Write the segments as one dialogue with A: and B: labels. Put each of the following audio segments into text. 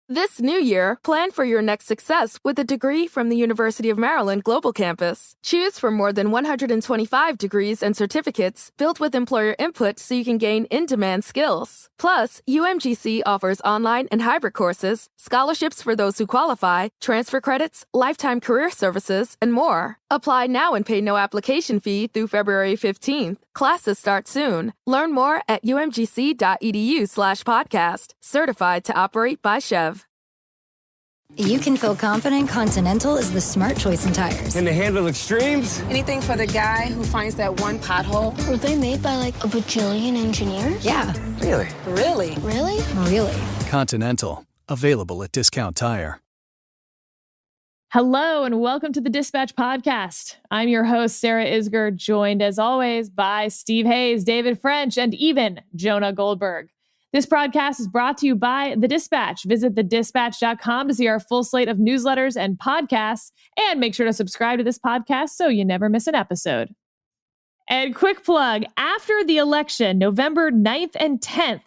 A: This new year, plan for your next success with a degree from the University of Maryland Global Campus. Choose from more than 125 degrees and certificates built with employer input so you can gain in-demand skills. Plus, UMGC offers online and hybrid courses, scholarships for those who qualify, transfer credits, lifetime career services, and more. Apply now and pay no application fee through February 15th. Classes start soon. Learn more at umgc.edu/podcast. Certified to operate by Chev.
B: You can feel confident Continental is the smart choice in tires.
C: Can they handle extremes?
D: Anything for the guy who finds that one pothole.
E: Were they made by like a bajillion engineers?
B: Yeah.
C: Really?
D: Really?
E: Really?
B: Really.
F: Continental. Available at Discount Tire.
G: Hello and welcome to the Dispatch Podcast. I'm your host, Sarah Isger, joined as always by Steve Hayes, David French, and even Jonah Goldberg. This podcast is brought to you by The Dispatch. Visit thedispatch.com to see our full slate of newsletters and podcasts, and make sure to subscribe to this podcast so you never miss an episode. And quick plug, after the election, November 9th and 10th,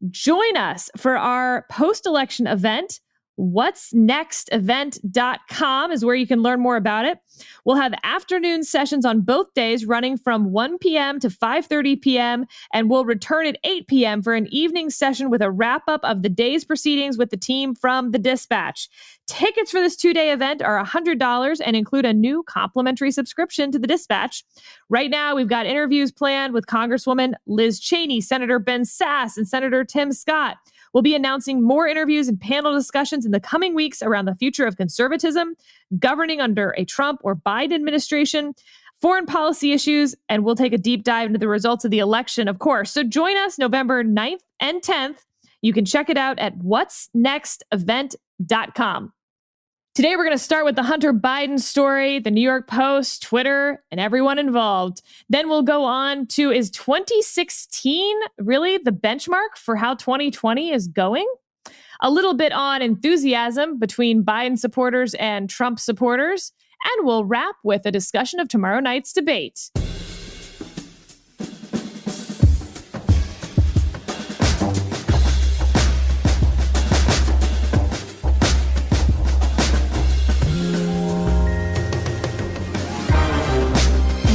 G: join us for our post-election event. whatsnextevent.com is where you can learn more about it. We'll have afternoon sessions on both days running from 1 p.m. to 5:30 p.m. and we'll return at 8 p.m. for an evening session with a wrap-up of the day's proceedings with the team from The Dispatch. Tickets for this two-day event are $100 and include a new complimentary subscription to The Dispatch. Right now, we've got interviews planned with Congresswoman Liz Cheney, Senator Ben Sasse, and Senator Tim Scott. We'll be announcing more interviews and panel discussions in the coming weeks around the future of conservatism, governing under a Trump or Biden administration, foreign policy issues, and we'll take a deep dive into the results of the election, of course. So join us November 9th and 10th. You can check it out at whatsnextevent.com. Today, we're going to start with the Hunter Biden story, the New York Post, Twitter, and everyone involved. Then we'll go on to, is 2016 really the benchmark for how 2020 is going? A little bit on enthusiasm between Biden supporters and Trump supporters. And we'll wrap with a discussion of tomorrow night's debate.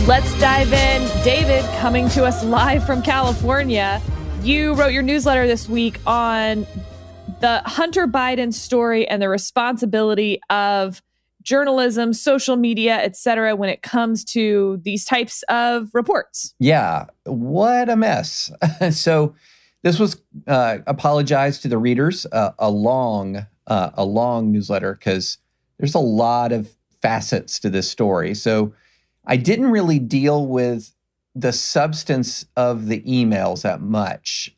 G: Let's dive in. David, coming to us live from California. You wrote your newsletter this week on the Hunter Biden story and the responsibility of journalism, social media, et cetera, when it comes to these types of reports.
H: Yeah, what a mess. So this was apologize to the readers, a long newsletter because there's a lot of facets to this story. So I didn't really deal with the substance of the emails that much,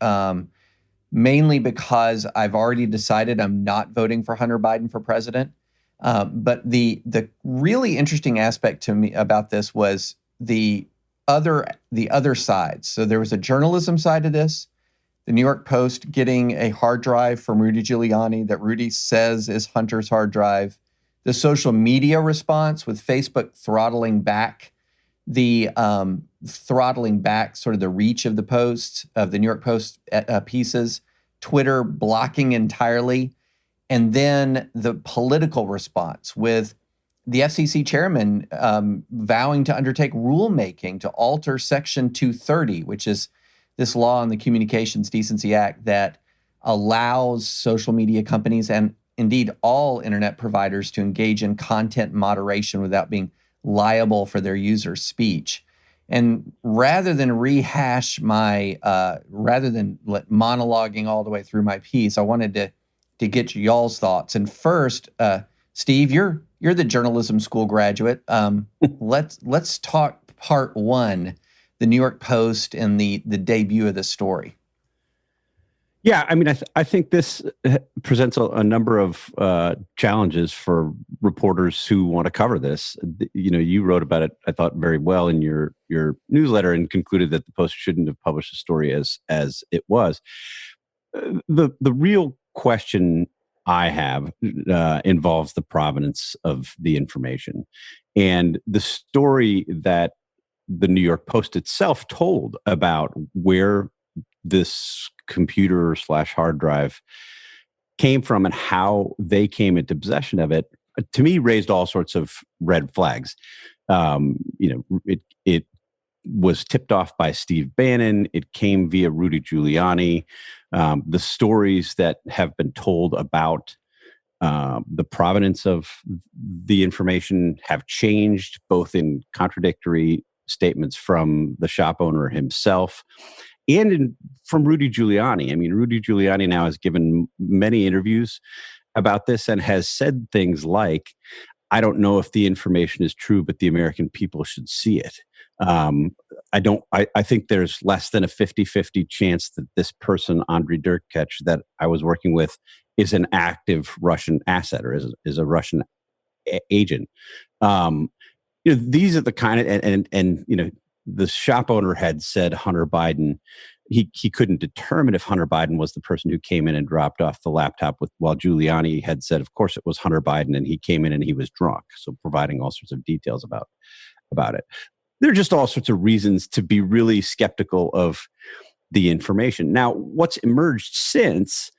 H: mainly because I've already decided I'm not voting for Hunter Biden for president. But the really interesting aspect to me about this was the other side. So there was a journalism side to this. The New York Post getting a hard drive from Rudy Giuliani that Rudy says is Hunter's hard drive. The social media response with Facebook throttling back sort of the reach of the posts, of the New York Post pieces, Twitter blocking entirely, and then the political response with the FCC chairman vowing to undertake rulemaking to alter Section 230, which is this law in the Communications Decency Act that allows social media companies and indeed all internet providers to engage in content moderation without being liable for their users' speech. And rather than rehash rather than monologuing all the way through my piece, I wanted to get y'all's thoughts. And first, Steve, you're the journalism school graduate. Let's talk part one, the New York Post and the debut of the story.
I: Yeah, I mean, I think this presents a number of challenges for reporters who want to cover this. You know, you wrote about it, I thought, very well in your newsletter and concluded that the Post shouldn't have published the story as it was. The real question I have involves the provenance of the information. And the story that the New York Post itself told about where this computer / hard drive came from and how they came into possession of it, to me, raised all sorts of red flags. It was tipped off by Steve Bannon. It came via Rudy Giuliani. The stories that have been told about the provenance of the information have changed, both in contradictory statements from the shop owner himself and from Rudy Giuliani. I mean, Rudy Giuliani now has given many interviews about this and has said things like, I don't know if the information is true, but the American people should see it. I think there's less than a 50-50 chance that this person, Andrei Derkach, that I was working with, is an active Russian asset or is a Russian agent. These are the kind of, and the shop owner had said Hunter Biden, he couldn't determine if Hunter Biden was the person who came in and dropped off the laptop while Giuliani had said, of course, it was Hunter Biden and he came in and he was drunk. So providing all sorts of details about it. There are just all sorts of reasons to be really skeptical of the information. Now, what's emerged since,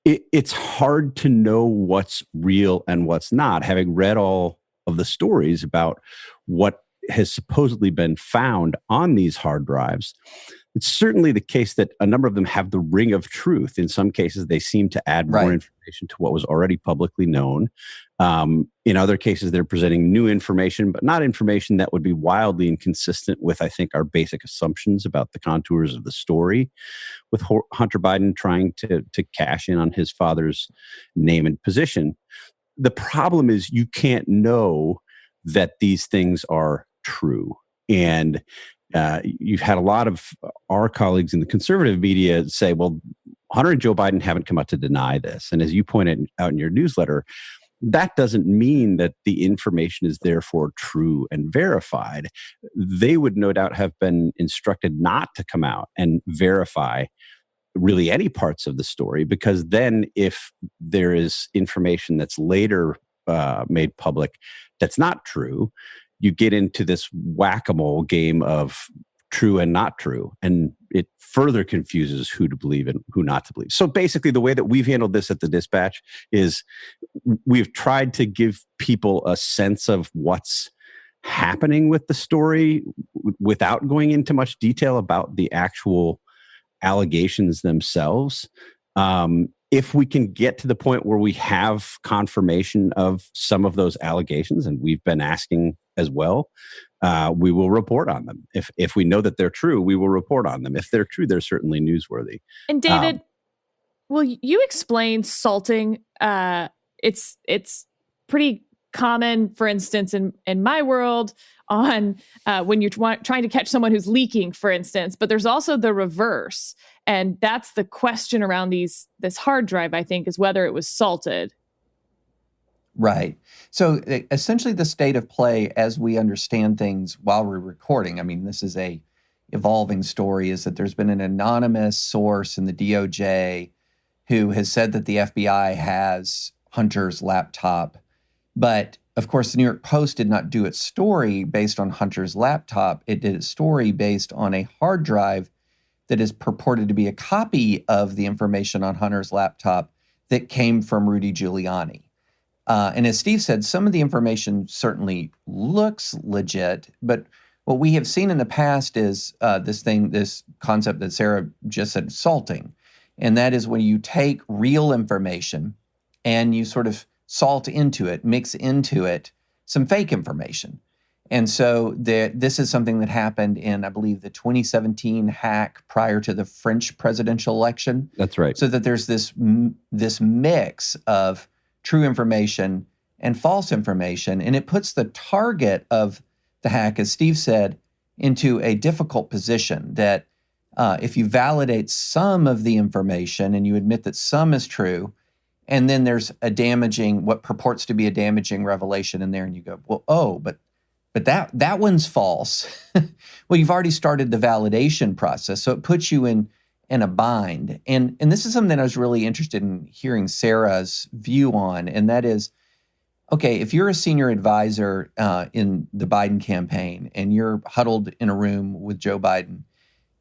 I: it's hard to know what's real and what's not, having read all of the stories about what has supposedly been found on these hard drives. It's certainly the case that a number of them have the ring of truth. In some cases, they seem to add more information to what was already publicly known. In other cases, they're presenting new information, but not information that would be wildly inconsistent with, I think, our basic assumptions about the contours of the story, with Hunter Biden trying to cash in on his father's name and position. The problem is you can't know that these things are true. And you've had a lot of our colleagues in the conservative media say, well, Hunter and Joe Biden haven't come out to deny this. And as you pointed out in your newsletter, that doesn't mean that the information is therefore true and verified. They would no doubt have been instructed not to come out and verify really any parts of the story, because then if there is information that's later made public that's not true, you get into this whack-a-mole game of true and not true. And it further confuses who to believe and who not to believe. So basically, the way that we've handled this at the Dispatch is we've tried to give people a sense of what's happening with the story without going into much detail about the actual allegations themselves. If we can get to the point where we have confirmation of some of those allegations, and we've been asking as well, we will report on them. If we know that they're true, we will report on them. If they're true, they're certainly newsworthy.
G: And David, will you explain salting? It's pretty common, for instance, in my world, on when you're trying to catch someone who's leaking, for instance. But there's also the reverse. And that's the question around this hard drive, I think, is whether it was salted.
H: Right. So essentially the state of play as we understand things while we're recording, I mean, this is a evolving story, is that there's been an anonymous source in the DOJ who has said that the FBI has Hunter's laptop. But of course, the New York Post did not do its story based on Hunter's laptop. It did its story based on a hard drive that is purported to be a copy of the information on Hunter's laptop that came from Rudy Giuliani. And as Steve said, some of the information certainly looks legit, but what we have seen in the past is this concept that Sarah just said, salting. And that is when you take real information and you sort of salt into it, mix into it some fake information. And so this is something that happened in, I believe, the 2017 hack prior to the French presidential election.
I: That's right.
H: So that there's this mix of true information and false information, and it puts the target of the hack, as Steve said, into a difficult position that if you validate some of the information and you admit that some is true, and then there's what purports to be a damaging revelation in there, and you go, well, but that one's false. Well, you've already started the validation process, so it puts you in a bind. And this is something that I was really interested in hearing Sarah's view on, and that is, okay, if you're a senior advisor in the Biden campaign and you're huddled in a room with Joe Biden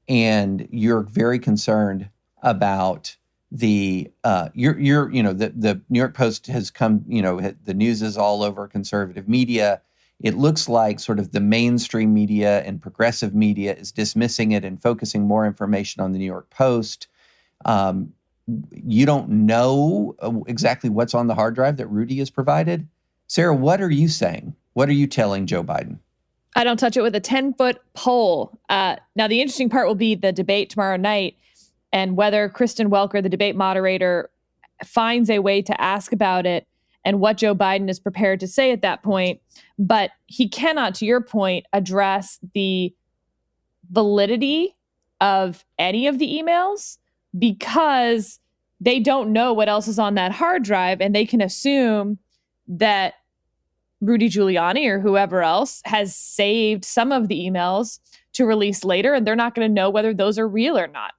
H: and you're very concerned about the the New York Post has come, the news is all over conservative media. It looks like sort of the mainstream media and progressive media is dismissing it and focusing more information on the New York Post. You don't know exactly what's on the hard drive that Rudy has provided. Sarah, what are you saying? What are you telling Joe Biden?
G: I don't touch it with a 10-foot pole. Now, the interesting part will be the debate tomorrow night and whether Kristen Welker, the debate moderator, finds a way to ask about it and what Joe Biden is prepared to say at that point. But he cannot, to your point, address the validity of any of the emails because they don't know what else is on that hard drive, and they can assume that Rudy Giuliani or whoever else has saved some of the emails to release later, and they're not going to know whether those are real or not.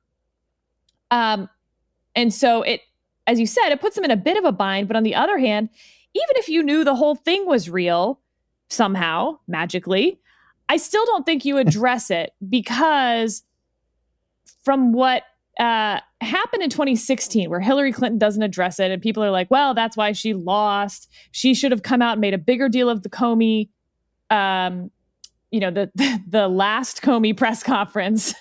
G: And so it, as you said, it puts them in a bit of a bind. But on the other hand, even if you knew the whole thing was real somehow, magically, I still don't think you address it because from what happened in 2016, where Hillary Clinton doesn't address it, and people are like, well, that's why she lost. She should have come out and made a bigger deal of the Comey, the last Comey press conference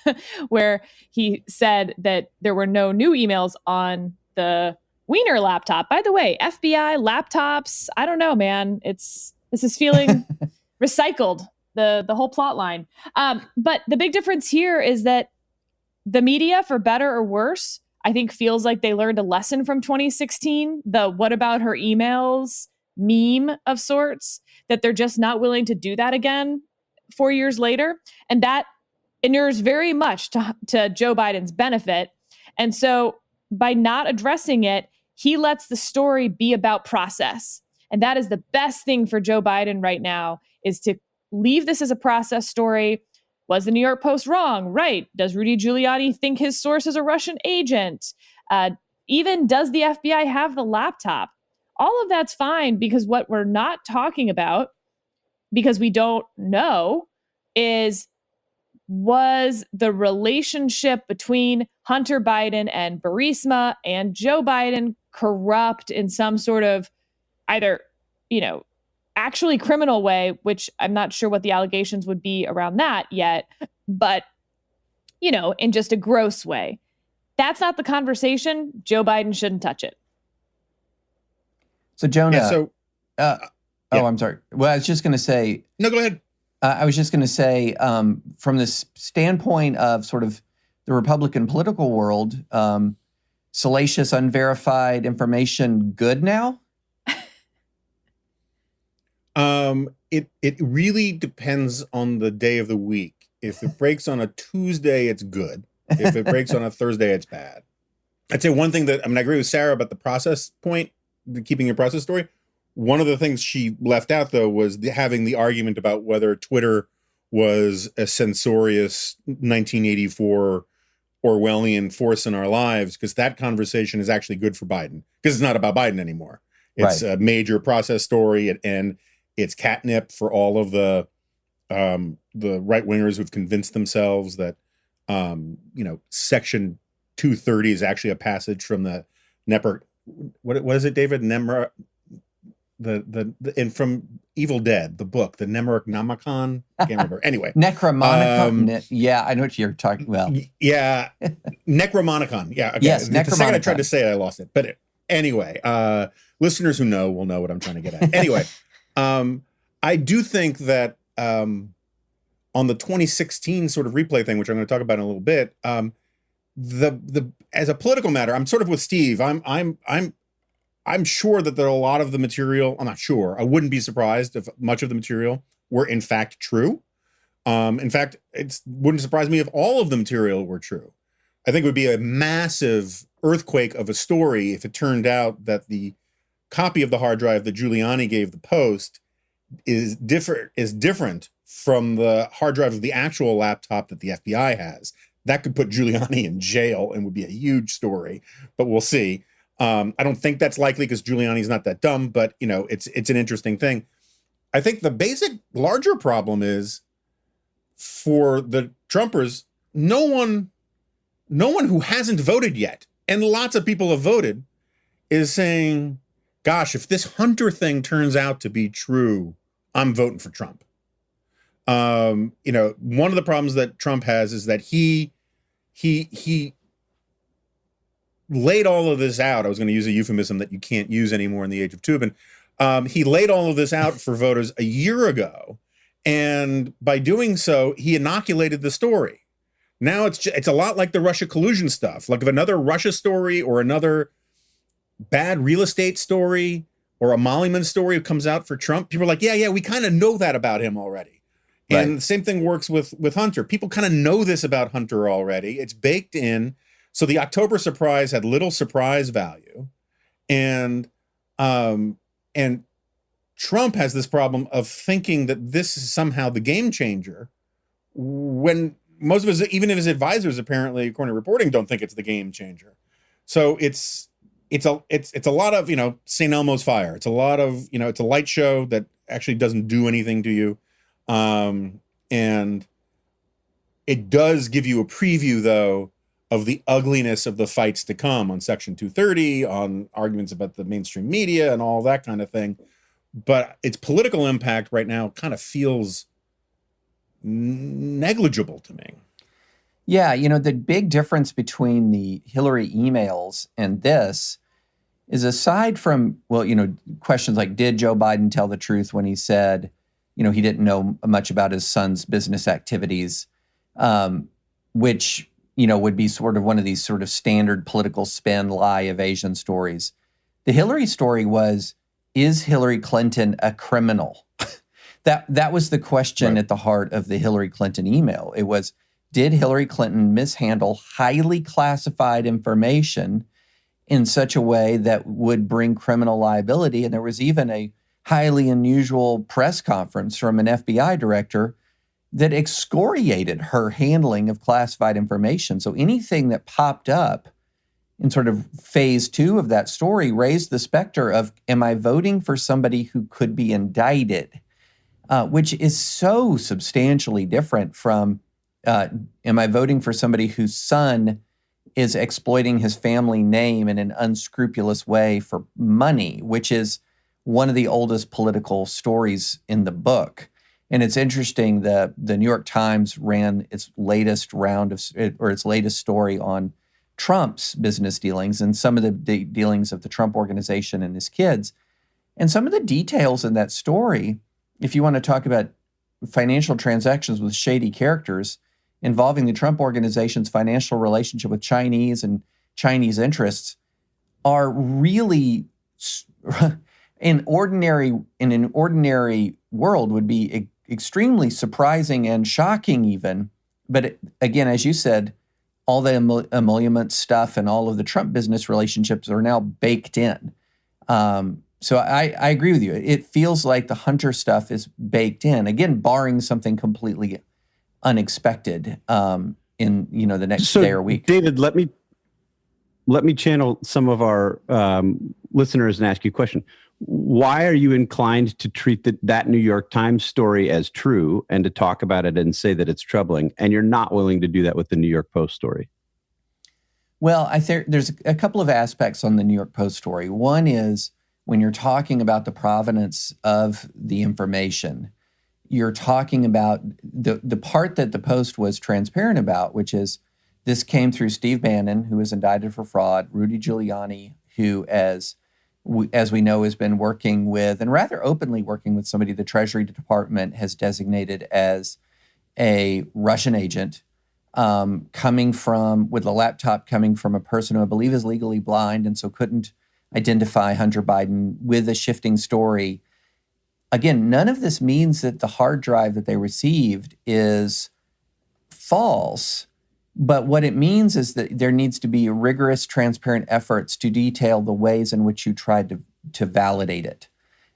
G: where he said that there were no new emails on the Wiener laptop. By the way, FBI laptops, I don't know, man. This is feeling recycled, the whole plot line. But the big difference here is that the media, for better or worse, I think feels like they learned a lesson from 2016, the what about her emails meme of sorts, that they're just not willing to do that again 4 years later. And that inures very much to Joe Biden's benefit. And so by not addressing it, he lets the story be about process. And that is the best thing for Joe Biden right now, is to leave this as a process story. Was the New York Post wrong? Right. Does Rudy Giuliani think his source is a Russian agent? Even does the FBI have the laptop? All of that's fine, because what we're not talking about, because we don't know, is was the relationship between Hunter Biden and Burisma and Joe Biden corrupt in some sort of either, actually criminal way, which I'm not sure what the allegations would be around that yet, but, in just a gross way. That's not the conversation. Joe Biden shouldn't touch it.
H: So, Jonah.
C: Yeah,
H: I'm sorry. Well, I was just going to say.
C: No, go ahead.
H: I was just going to say, from the standpoint of sort of the Republican political world, salacious, unverified information good now?
C: It really depends on the day of the week. If it breaks on a Tuesday, it's good. If it breaks on a Thursday, it's bad. I'd say one thing that, I agree with Sarah about the process point, keeping your process story. One of the things she left out, though, was having the argument about whether Twitter was a censorious 1984 Orwellian force in our lives, because that conversation is actually good for Biden, because it's not about Biden anymore. It's a major process story, and it's catnip for all of the right wingers who've convinced themselves that Section 230 is actually a passage from the Nepper. What is it, David? And from Evil Dead, the book, the Necronomicon. I can't remember. Anyway,
H: Necronomicon. Yeah, I know what you're talking about.
C: Yeah, Necronomicon. Yeah, okay.
H: Yes,
C: the second I tried to say it, I lost it. But anyway, listeners who know will know what I'm trying to get at. Anyway, I do think that on the 2016 sort of replay thing, which I'm going to talk about in a little bit, the as a political matter, I'm sort of with Steve. I'm sure that there are a lot of the material. I'm not sure. I wouldn't be surprised if much of the material were in fact true. In fact, it wouldn't surprise me if all of the material were true. I think it would be a massive earthquake of a story if it turned out that the copy of the hard drive that Giuliani gave the Post is different from the hard drive of the actual laptop that the FBI has. That could put Giuliani in jail and would be a huge story, but we'll see. I don't think that's likely because Giuliani's not that dumb, but it's an interesting thing. I think the basic larger problem is for the Trumpers, no one who hasn't voted yet and lots of people have voted, is saying, gosh, if this Hunter thing turns out to be true, I'm voting for Trump. You know, one of the problems that Trump has is that he laid all of this out. I was going to use a euphemism that you can't use anymore in the age of Tubin. He laid all of this out for voters a year ago. And by doing so, he inoculated the story. Now it's a lot like the Russia collusion stuff. Like if another Russia story or another bad real estate story or a Mollyman story comes out for Trump, people are like, yeah, we kind of know that about him already. Right. And the same thing works with Hunter. People kind of know this about Hunter already. It's baked in. So the October surprise had little surprise value. And Trump has this problem of thinking that this is somehow the game changer when most of his, even if his advisors, apparently, according to reporting, don't think it's the game changer. So it's a lot of, you know, St. Elmo's fire. It's a lot of, you know, it's a light show that actually doesn't do anything to you. And it does give you a preview, though, of the ugliness of the fights to come on Section 230, on arguments about the mainstream media and all that kind of thing. But its political impact right now kind of feels negligible to me.
H: Yeah, you know, the big difference between the Hillary emails and this is, aside from, well, you know, questions like, did Joe Biden tell the truth when he said, you know, he didn't know much about his son's business activities, which, you know, would be sort of one of these sort of standard political spin lie evasion stories. The Hillary story was, is Hillary Clinton a criminal? That was the question at the heart of the Hillary Clinton email. It was, did Hillary Clinton mishandle highly classified information in such a way that would bring criminal liability? And there was even a highly unusual press conference from an FBI director that excoriated her handling of classified information. So anything that popped up in sort of phase 2 of that story raised the specter of, am I voting for somebody who could be indicted? Which is so substantially different from, am I voting for somebody whose son is exploiting his family name in an unscrupulous way for money, which is one of the oldest political stories in the book. And it's interesting that the New York Times ran its latest its latest story on Trump's business dealings and some of the dealings of the Trump organization and his kids. And some of the details in that story, if you want to talk about financial transactions with shady characters involving the Trump organization's financial relationship with Chinese and Chinese interests, are really, in an ordinary world, would be extremely surprising and shocking even. But again, as you said, all the emolument stuff and all of the Trump business relationships are now baked in. So I agree with you. It feels like the Hunter stuff is baked in, again, barring something completely unexpected in, you know, the next day or week.
I: David, let me channel some of our listeners and ask you a question. Why are you inclined to treat that New York Times story as true and to talk about it and say that it's troubling, and you're not willing to do that with the New York Post story?
H: Well, I think there's a couple of aspects on the New York Post story. One is, when you're talking about the provenance of the information, you're talking about the part that the Post was transparent about, which is this came through Steve Bannon, who was indicted for fraud, Rudy Giuliani, who, as we know, has been working with, and rather openly working with, somebody the Treasury Department has designated as a Russian agent, coming from, with a laptop coming from a person who I believe is legally blind and so couldn't identify Hunter Biden, with a shifting story. Again, none of this means that the hard drive that they received is false. But what it means is that there needs to be rigorous, transparent efforts to detail the ways in which you tried to validate it.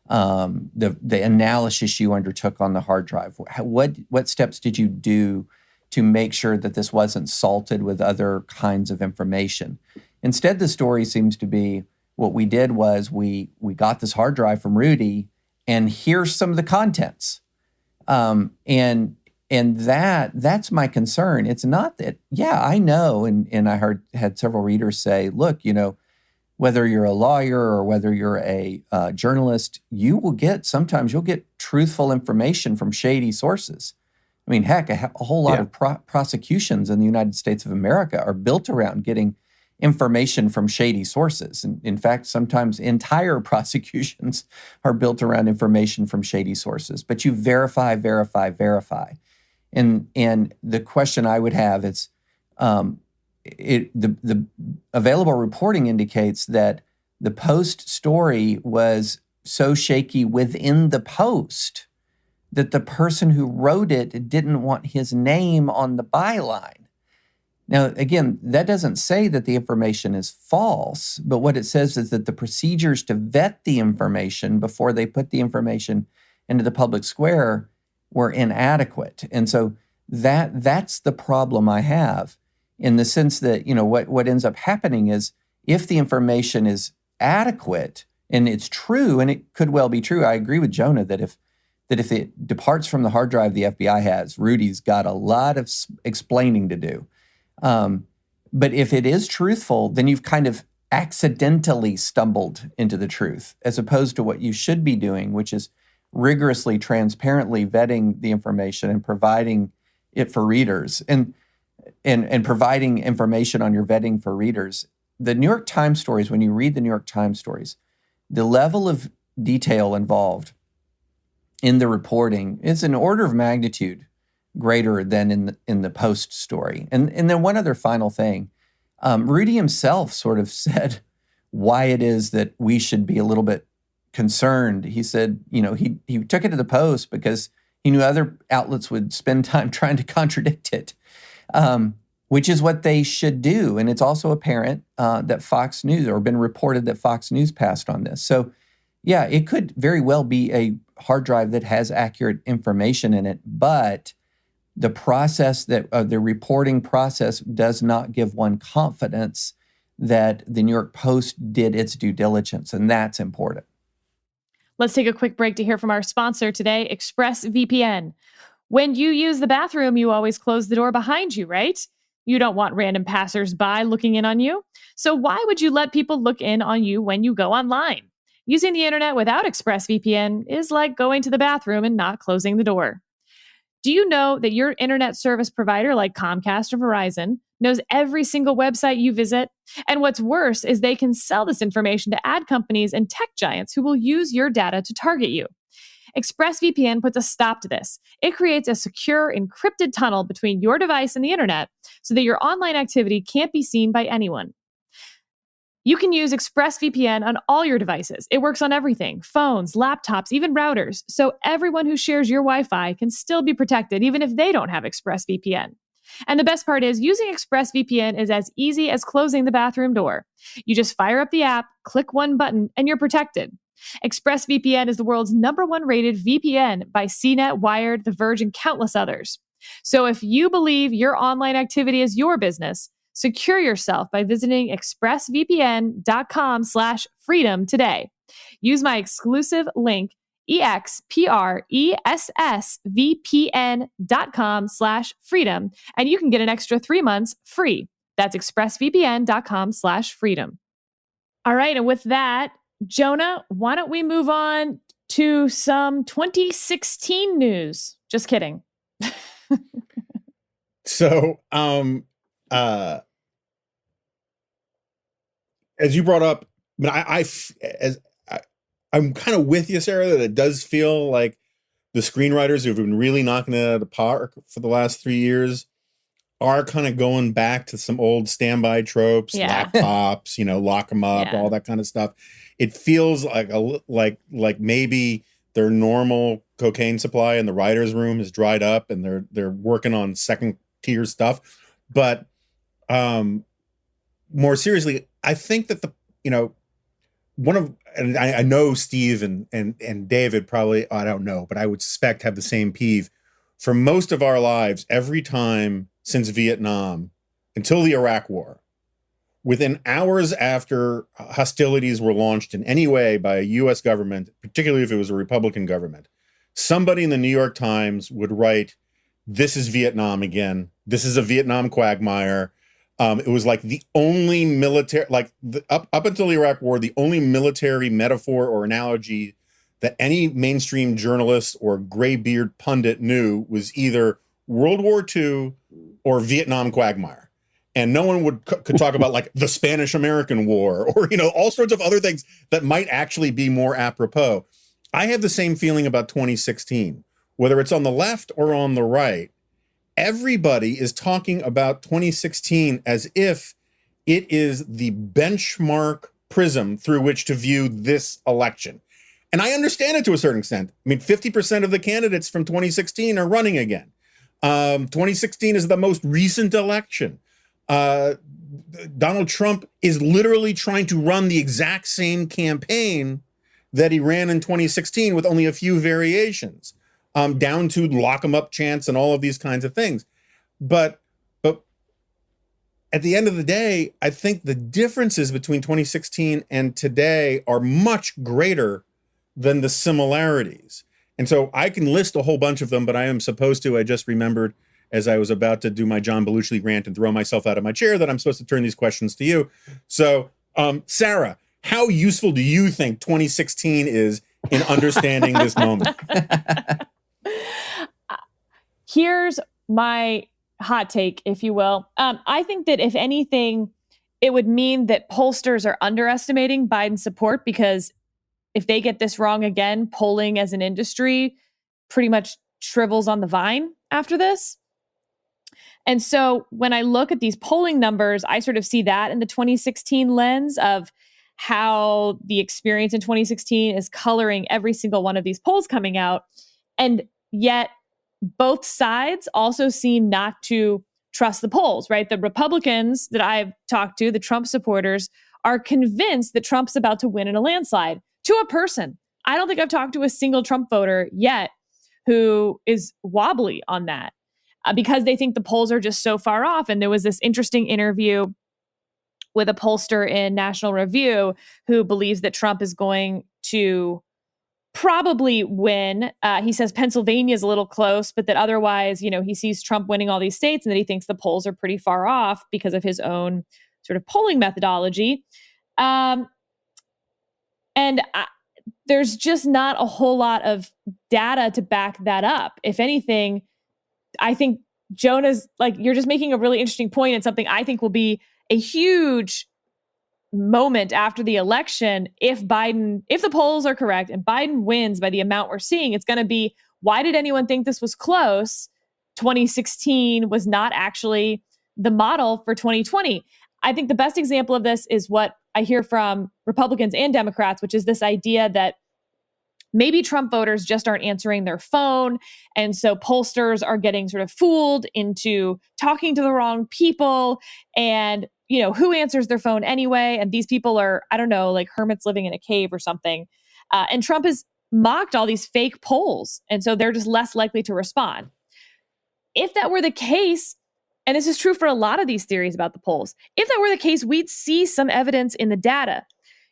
H: The analysis you undertook on the hard drive. What steps did you do to make sure that this wasn't salted with other kinds of information? Instead, the story seems to be, what we did was we got this hard drive from Rudy, and here's some of the contents. And that's my concern. It's not that, I know, and I had several readers say, look, whether you're a lawyer or whether you're a journalist, sometimes you'll get truthful information from shady sources. I mean, heck, a whole lot of prosecutions in the United States of America are built around getting information from shady sources. And in fact, sometimes entire prosecutions are built around information from shady sources. But you verify. And the question I would have is, the available reporting indicates that the Post story was so shaky within the Post that the person who wrote it didn't want his name on the byline. Now, again, that doesn't say that the information is false, but what it says is that the procedures to vet the information before they put the information into the public square were inadequate. And so that's the problem I have, in the sense that, what ends up happening is, if the information is adequate and it's true, and it could well be true, I agree with Jonah that if it departs from the hard drive the FBI has, Rudy's got a lot of explaining to do. But if it is truthful, then you've kind of accidentally stumbled into the truth, as opposed to what you should be doing, which is rigorously, transparently vetting the information and providing it for readers, and providing information on your vetting for readers. The New York Times stories, when you read the New York Times stories, the level of detail involved in the reporting is an order of magnitude greater than in the Post story. And then one other final thing, Rudy himself sort of said why it is that we should be a little bit concerned. He said, he took it to the Post because he knew other outlets would spend time trying to contradict it, which is what they should do. And it's also apparent that Fox News, or been reported that Fox News passed on this. So yeah, it could very well be a hard drive that has accurate information in it, but the process the reporting process does not give one confidence that the New York Post did its due diligence, and that's important.
G: Let's take a quick break to hear from our sponsor today, ExpressVPN. When you use the bathroom, you always close the door behind you, right? You don't want random passersby looking in on you. So why would you let people look in on you when you go online? Using the internet without ExpressVPN is like going to the bathroom and not closing the door. Do you know that your internet service provider, like Comcast or Verizon, knows every single website you visit? And what's worse is they can sell this information to ad companies and tech giants who will use your data to target you. ExpressVPN puts a stop to this. It creates a secure, encrypted tunnel between your device and the internet so that your online activity can't be seen by anyone. You can use ExpressVPN on all your devices. It works on everything, phones, laptops, even routers. So everyone who shares your Wi-Fi can still be protected, even if they don't have ExpressVPN. And the best part is, using ExpressVPN is as easy as closing the bathroom door. You just fire up the app, click one button, and you're protected. ExpressVPN is the world's #1 rated VPN by CNET, Wired, The Verge, and countless others. So if you believe your online activity is your business, secure yourself by visiting expressvpn.com/freedom today. Use my exclusive link, expressvpn.com/freedom, and you can get an extra 3 months free. That's expressvpn.com/freedom. All right. And with that, Jonah, why don't we move on to some 2016 news? Just kidding.
C: So, as you brought up, I'm kind of with you, Sarah, that it does feel like the screenwriters who've been really knocking it out of the park for the last 3 years are kind of going back to some old standby tropes, laptops, lock them up, all that kind of stuff. It feels like maybe their normal cocaine supply in the writer's room has dried up and they're working on second tier stuff. But more seriously, I think that and I know Steve and David probably, I don't know, but I would suspect have the same peeve. For most of our lives, every time since Vietnam until the Iraq War, within hours after hostilities were launched in any way by a U.S. government, particularly if it was a Republican government, somebody in the New York Times would write this is Vietnam again. This is a Vietnam quagmire. It was like the only military, up until the Iraq War, the only military metaphor or analogy that any mainstream journalist or graybeard pundit knew was either World War II or Vietnam quagmire. And no one could talk about like the Spanish-American War or, all sorts of other things that might actually be more apropos. I have the same feeling about 2016, whether it's on the left or on the right. Everybody is talking about 2016 as if it is the benchmark prism through which to view this election. And I understand it to a certain extent. I mean, 50% of the candidates from 2016 are running again. 2016 is the most recent election. Donald Trump is literally trying to run the exact same campaign that he ran in 2016 with only a few variations, down to lock 'em up chants and all of these kinds of things. But at the end of the day, I think the differences between 2016 and today are much greater than the similarities. And so I can list a whole bunch of them, but I am supposed to. I just remembered as I was about to do my John Belushi rant and throw myself out of my chair that I'm supposed to turn these questions to you. So, Sarah, how useful do you think 2016 is in understanding this moment?
G: Here's my hot take, if you will. I think that if anything, it would mean that pollsters are underestimating Biden's support, because if they get this wrong again, polling as an industry pretty much shrivels on the vine after this. And so when I look at these polling numbers, I sort of see that in the 2016 lens of how the experience in 2016 is coloring every single one of these polls coming out. And yet both sides also seem not to trust the polls, right? The Republicans that I've talked to, the Trump supporters, are convinced that Trump's about to win in a landslide to a person. I don't think I've talked to a single Trump voter yet who is wobbly on that because they think the polls are just so far off. And there was this interesting interview with a pollster in National Review who believes that Trump is going to probably win. He says Pennsylvania is a little close, but that otherwise, he sees Trump winning all these states and that he thinks the polls are pretty far off because of his own sort of polling methodology. There's just not a whole lot of data to back that up. If anything, I think Jonah's you're just making a really interesting point and something I think will be a huge moment after the election. If the polls are correct and Biden wins by the amount we're seeing, it's going to be, why did anyone think this was close? 2016 was not actually the model for 2020. I think the best example of this is what I hear from Republicans and Democrats, which is this idea that maybe Trump voters just aren't answering their phone. And so pollsters are getting sort of fooled into talking to the wrong people. And, who answers their phone anyway? And these people are, I don't know, like hermits living in a cave or something. And Trump has mocked all these fake polls. And so they're just less likely to respond. If that were the case, and this is true for a lot of these theories about the polls, if that were the case, we'd see some evidence in the data.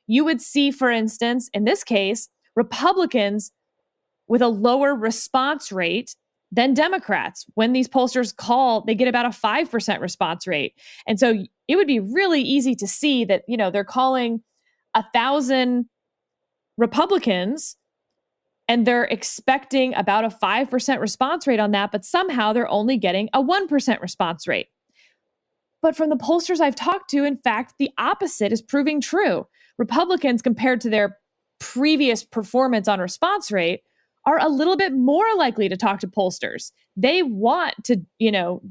G: You would see, for instance, in this case, Republicans with a lower response rate than Democrats. When these pollsters call, they get about a 5% response rate. And so it would be really easy to see that, they're calling 1,000 Republicans and they're expecting about a 5% response rate on that, but somehow they're only getting a 1% response rate. But from the pollsters I've talked to, in fact, the opposite is proving true. Republicans, compared to their previous performance on response rate, are a little bit more likely to talk to pollsters. They want to,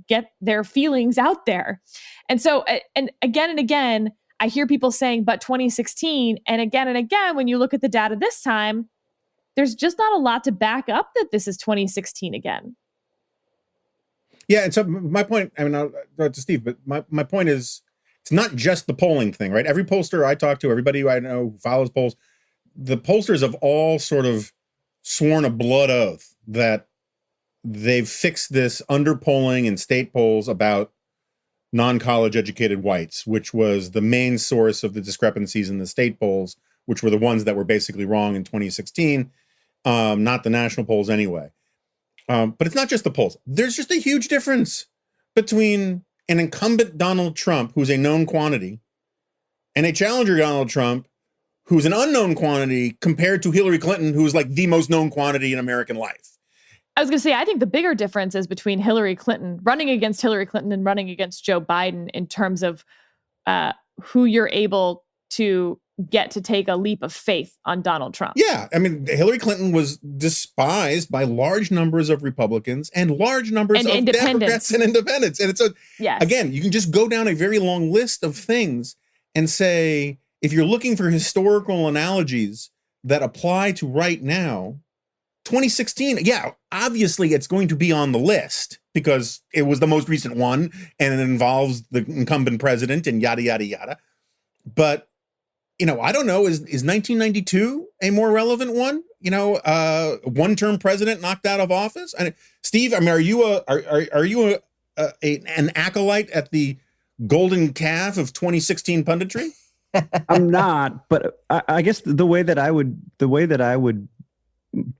G: get their feelings out there. And so, and again, I hear people saying, but 2016, and again, when you look at the data this time, there's just not a lot to back up that this is 2016 again.
C: Yeah, and so my point, I'll go to Steve, but my point is, it's not just the polling thing, right? Every pollster I talk to, everybody who I know who follows polls, the pollsters have all sort of sworn a blood oath that they've fixed this underpolling in state polls about non-college educated whites, which was the main source of the discrepancies in the state polls, which were the ones that were basically wrong in 2016, not the national polls anyway. But it's not just the polls. There's just a huge difference between an incumbent Donald Trump, who's a known quantity, and a challenger Donald Trump, who's an unknown quantity, compared to Hillary Clinton, who's like the most known quantity in American life.
G: I was going to say, I think the bigger difference is between Hillary Clinton, running against Hillary Clinton and running against Joe Biden in terms of who you're able to get to take a leap of faith on Donald Trump.
C: Yeah. I mean, Hillary Clinton was despised by large numbers of Republicans and large numbers of Democrats and independents. And it's again, you can just go down a very long list of things and say, if you're looking for historical analogies that apply to right now, 2016, yeah, obviously it's going to be on the list because it was the most recent one and it involves the incumbent president and yada, yada, yada. But I don't know, is 1992 a more relevant one? One-term president knocked out of office? And Steve, I mean, are you an acolyte at the golden calf of 2016 punditry?
I: I'm not, but I guess the way that I would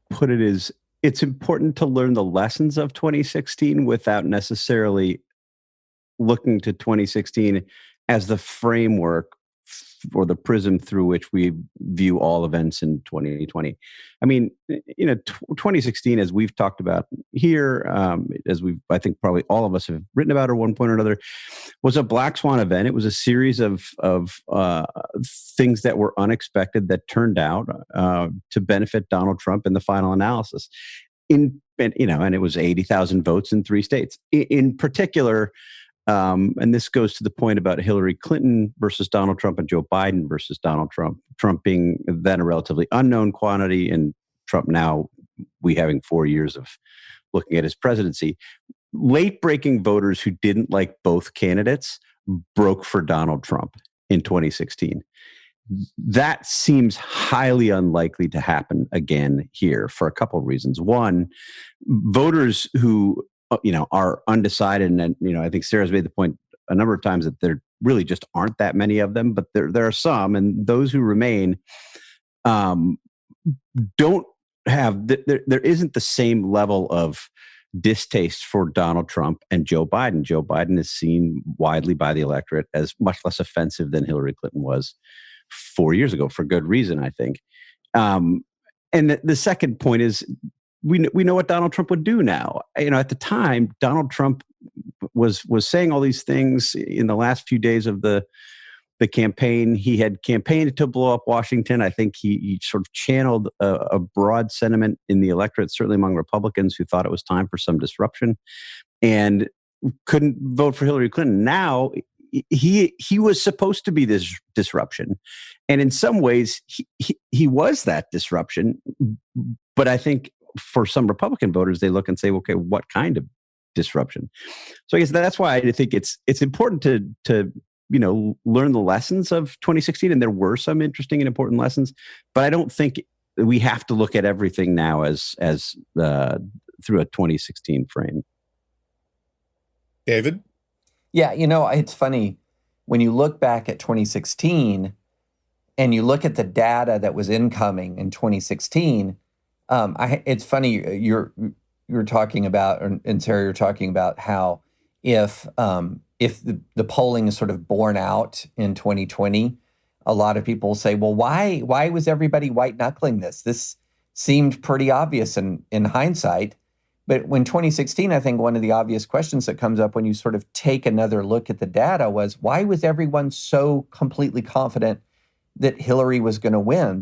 I: put it is, it's important to learn the lessons of 2016 without necessarily looking to 2016 as the framework or the prism through which we view all events in 2020. I mean, 2016, as we've talked about here, I think probably all of us have written about at one point or another, was a black swan event. It was a series of things that were unexpected that turned out to benefit Donald Trump in the final analysis. And it was 80,000 votes in 3 states. In particular, and this goes to the point about Hillary Clinton versus Donald Trump and Joe Biden versus Donald Trump, Trump being then a relatively unknown quantity and Trump now, we having 4 years of looking at his presidency. Late-breaking voters who didn't like both candidates broke for Donald Trump in 2016. That seems highly unlikely to happen again here for a couple of reasons. One, voters who are undecided. And, I think Sarah's made the point a number of times that there really just aren't that many of them, but there are some. And those who remain don't have, there isn't the same level of distaste for Donald Trump and Joe Biden. Joe Biden is seen widely by the electorate as much less offensive than Hillary Clinton was 4 years ago, for good reason, I think. And the second point is, we know what Donald Trump would do now. At the time, Donald Trump was saying all these things in the last few days of the campaign. He had campaigned to blow up Washington. I think he sort of channeled a broad sentiment in the electorate, certainly among Republicans who thought it was time for some disruption and couldn't vote for Hillary Clinton. Now, he was supposed to be this disruption. And in some ways, he was that disruption. But I think for some Republican voters, they look and say, okay, what kind of disruption? So I guess that's why I think it's important to learn the lessons of 2016. And there were some interesting and important lessons, but I don't think we have to look at everything now as through a 2016 frame.
C: David?
H: Yeah, it's funny when you look back at 2016 and you look at the data that was incoming in 2016. It's funny you're talking about, and Sarah, you're talking about how if the polling is sort of borne out in 2020, a lot of people say, well, why was everybody white knuckling this? This seemed pretty obvious in hindsight. But when 2016, I think one of the obvious questions that comes up when you sort of take another look at the data was, why was everyone so completely confident that Hillary was going to win?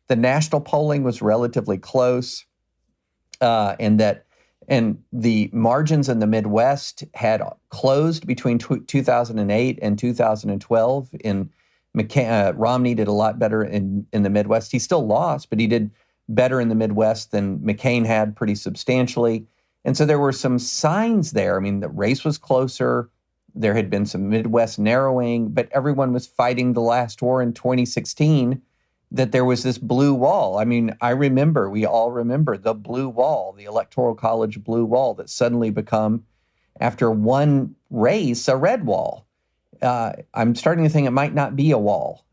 H: The national polling was relatively close, and the margins in the Midwest had closed between 2008 and 2012. Romney did a lot better in the Midwest. He still lost, but he did better in the Midwest than McCain had pretty substantially. And so there were some signs there. I mean, the race was closer. There had been some Midwest narrowing, but everyone was fighting the last war in 2016. That there was this blue wall. I mean, we all remember the blue wall, the Electoral College blue wall that suddenly become, after one race, a red wall. I'm starting to think it might not be a wall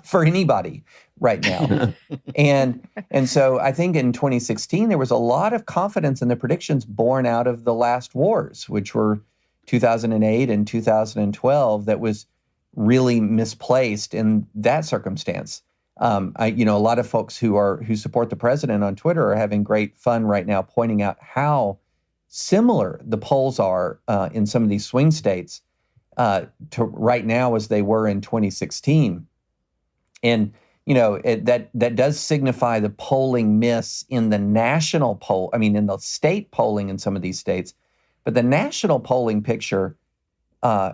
H: for anybody right now. and so I think in 2016, there was a lot of confidence in the predictions born out of the last wars, which were 2008 and 2012, that was really misplaced in that circumstance. A lot of folks who support the president on Twitter are having great fun right now pointing out how similar the polls are in some of these swing states to right now as they were in 2016. And, that does signify the polling miss in the national poll, in the state polling in some of these states. But the national polling picture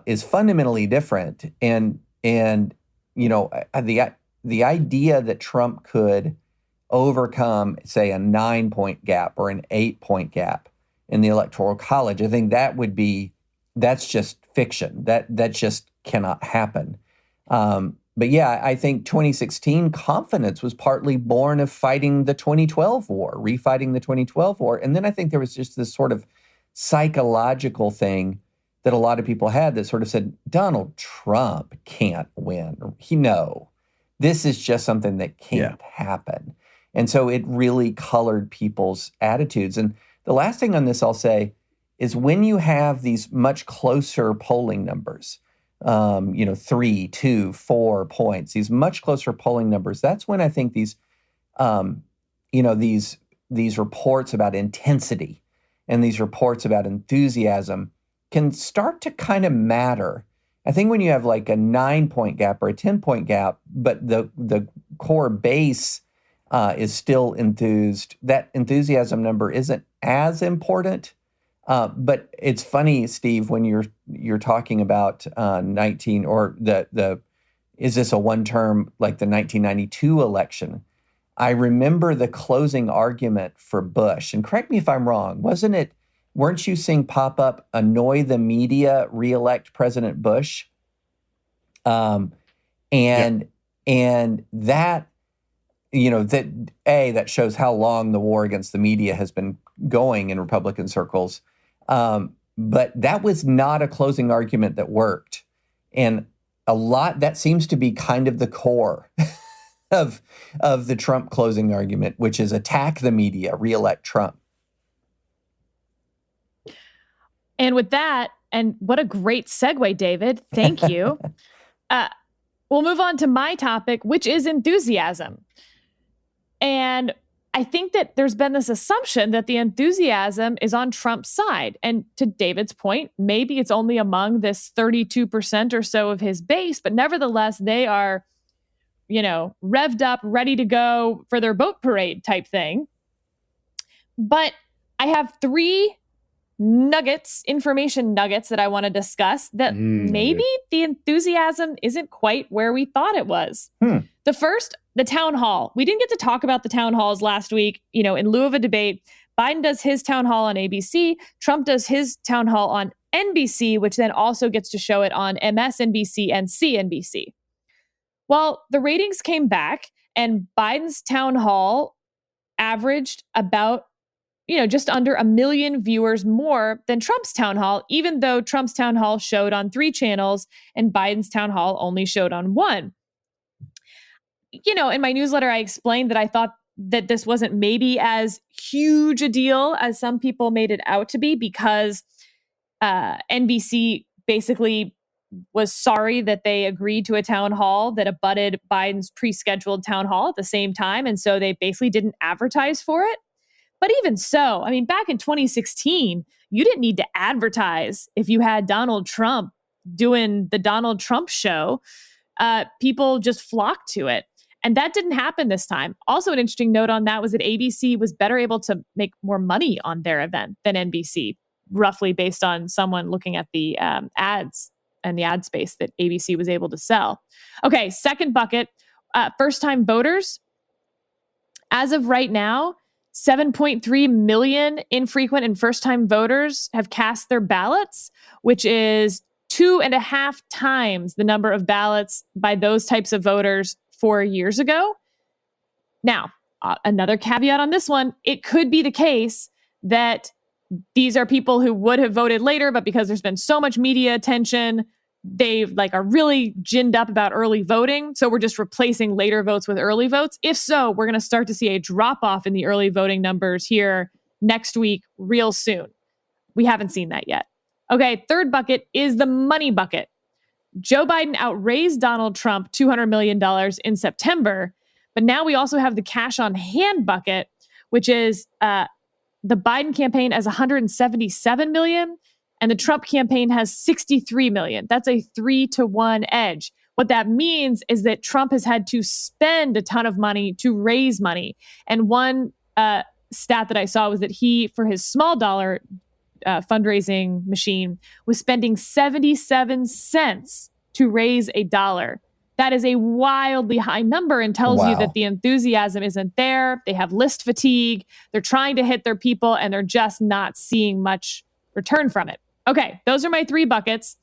H: is fundamentally different. And the idea that Trump could overcome, say, a 9-point gap or an 8-point gap in the Electoral College, I think that's just fiction. That just cannot happen. But yeah, I think 2016 confidence was partly born of fighting the 2012 war, refighting the 2012 war. And then I think there was just this sort of psychological thing that a lot of people had that sort of said, Donald Trump can't win. This is just something that can't happen. And so it really colored people's attitudes. And the last thing on this I'll say is when you have these much closer polling numbers, 3, 2, 4 points, these much closer polling numbers, that's when I think these reports about intensity and these reports about enthusiasm can start to kind of matter. I think when you have like a 9-point gap or a 10-point gap, but the core base is still enthused, that enthusiasm number isn't as important. But it's funny, Steve, when you're talking about 19 or is this a one-term like the 1992 election? I remember the closing argument for Bush, and correct me if I'm wrong, weren't you seeing pop up "annoy the media, reelect President Bush"? And that, that shows how long the war against the media has been going in Republican circles. But that was not a closing argument that worked. And that seems to be kind of the core of the Trump closing argument, which is attack the media, reelect Trump.
G: And with that, and what a great segue, David. Thank you. We'll move on to my topic, which is enthusiasm. And I think that there's been this assumption that the enthusiasm is on Trump's side. And to David's point, maybe it's only among this 32% or so of his base, but nevertheless, they are, revved up, ready to go for their boat parade type thing. But I have 3 information nuggets that I want to discuss that maybe the enthusiasm isn't quite where we thought it was. The first, the town hall. We didn't get to talk about the town halls last week. In lieu of a debate, Biden does his town hall on ABC. Trump does his town hall on NBC, which then also gets to show it on MSNBC and CNBC. Well, the ratings came back and Biden's town hall averaged about just under 1 million viewers more than Trump's town hall, even though Trump's town hall showed on 3 channels and Biden's town hall only showed on 1. In my newsletter, I explained that I thought that this wasn't maybe as huge a deal as some people made it out to be because NBC basically was sorry that they agreed to a town hall that abutted Biden's pre-scheduled town hall at the same time. And so they basically didn't advertise for it. But even so, back in 2016, you didn't need to advertise if you had Donald Trump doing the Donald Trump show. People just flocked to it. And that didn't happen this time. Also, an interesting note on that was that ABC was better able to make more money on their event than NBC, roughly based on someone looking at the ads and the ad space that ABC was able to sell. Okay, second bucket, first-time voters. As of right now, 7.3 million infrequent and first-time voters have cast their ballots, which is 2.5 times the number of ballots by those types of voters 4 years ago. Now, another caveat on this one, it could be the case that these are people who would have voted later, but because there's been so much media attention, they like are really ginned up about early voting. So we're just replacing later votes with early votes. If so, we're going to start to see a drop off in the early voting numbers here next week, real soon. We haven't seen that yet. Okay, third bucket is the money bucket. Joe Biden outraised Donald Trump $200 million in September, but now we also have the cash on hand bucket, which is the Biden campaign has 177 million and the Trump campaign has 63 million. That's a 3-to-1 edge. What that means is that Trump has had to spend a ton of money to raise money. And one stat that I saw was that he, for his small dollar fundraising machine, was spending 77 cents to raise $1. That is a wildly high number and tells you that the enthusiasm isn't there. They have list fatigue. They're trying to hit their people and they're just not seeing much return from it. Okay, those are my 3 buckets.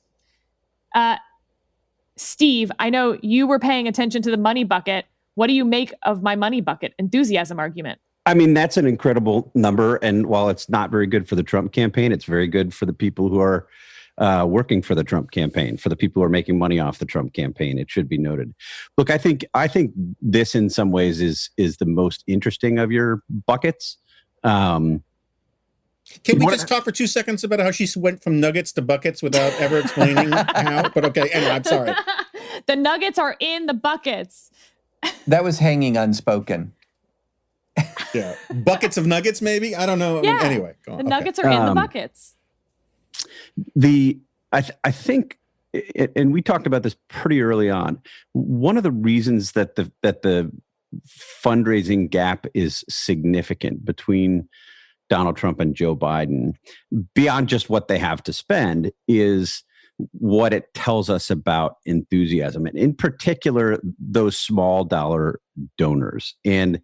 G: Steve, I know you were paying attention to the money bucket. What do you make of my money bucket enthusiasm argument?
I: I mean, that's an incredible number. And while it's not very good for the Trump campaign, it's very good for the people who are working for the Trump campaign, for the people who are making money off the Trump campaign. It should be noted. Look, I think this in some ways is the most interesting of your buckets.
C: Can we just talk for 2 seconds about how she went from nuggets to buckets without ever explaining how? But okay, anyway, I'm sorry.
G: The nuggets are in the buckets.
H: That was hanging unspoken.
C: Yeah, buckets of nuggets, maybe. I don't know.
G: Yeah.
C: Anyway, go on.
G: The nuggets are in the buckets.
I: I think, and we talked about this pretty early on. One of the reasons that the fundraising gap is significant between Donald Trump and Joe Biden, beyond just what they have to spend, is what it tells us about enthusiasm, and in particular, those small dollar donors. And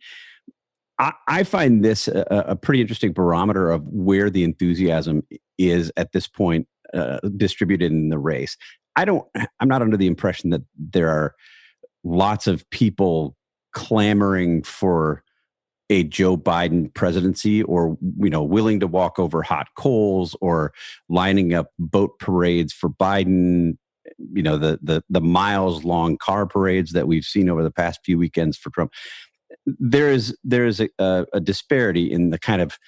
I: I find this a pretty interesting barometer of where the enthusiasm is at this point distributed in the race. I'm not under the impression that there are lots of people clamoring for a Joe Biden presidency, or willing to walk over hot coals, or lining up boat parades for Biden. The miles long car parades that we've seen over the past few weekends for Trump. There is a disparity in the kind of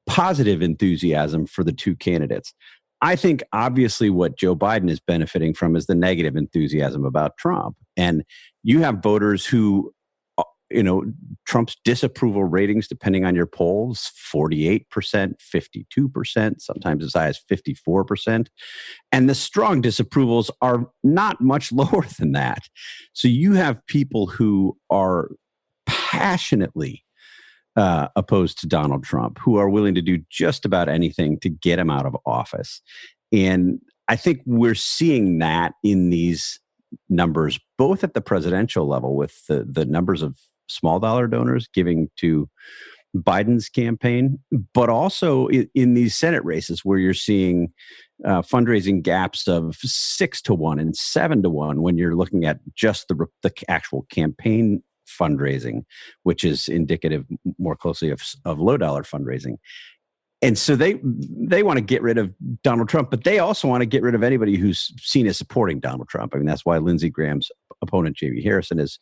I: positive enthusiasm for the two candidates. I think obviously what Joe Biden is benefiting from is the negative enthusiasm about Trump. And you have voters who, Trump's disapproval ratings, depending on your polls, 48%, 52%, sometimes as high as 54%. And the strong disapprovals are not much lower than that. So you have people who are passionately opposed to Donald Trump, who are willing to do just about anything to get him out of office. And I think we're seeing that in these numbers, both at the presidential level with the numbers of small dollar donors giving to Biden's campaign, but also in these Senate races where you're seeing fundraising gaps of 6-to-1 and 7-to-1 when you're looking at just the actual campaign fundraising, which is indicative more closely of low dollar fundraising. And so they want to get rid of Donald Trump, but they also want to get rid of anybody who's seen as supporting Donald Trump. I mean, that's why Lindsey Graham's opponent, J.B. Harrison, has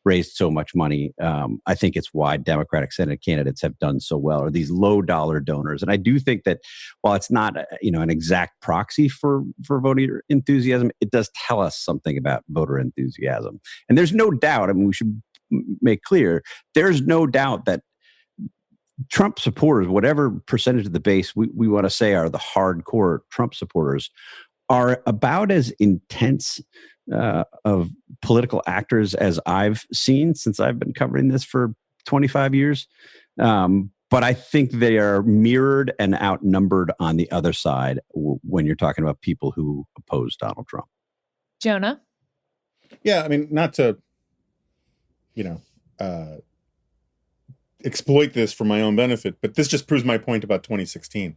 I: raised so much money. I think it's why Democratic Senate candidates have done so well, or these low dollar donors. And I do think that while it's not an exact proxy for voter enthusiasm, it does tell us something about voter enthusiasm. And there's no doubt, I mean, we should make clear, there's no doubt that Trump supporters, whatever percentage of the base we want to say are the hardcore Trump supporters, are about as intense of political actors as I've seen since I've been covering this for 25 years. But I think they are mirrored and outnumbered on the other side when you're talking about people who oppose Donald Trump.
G: Jonah?
C: Yeah, I mean, not to, exploit this for my own benefit, but this just proves my point about 2016.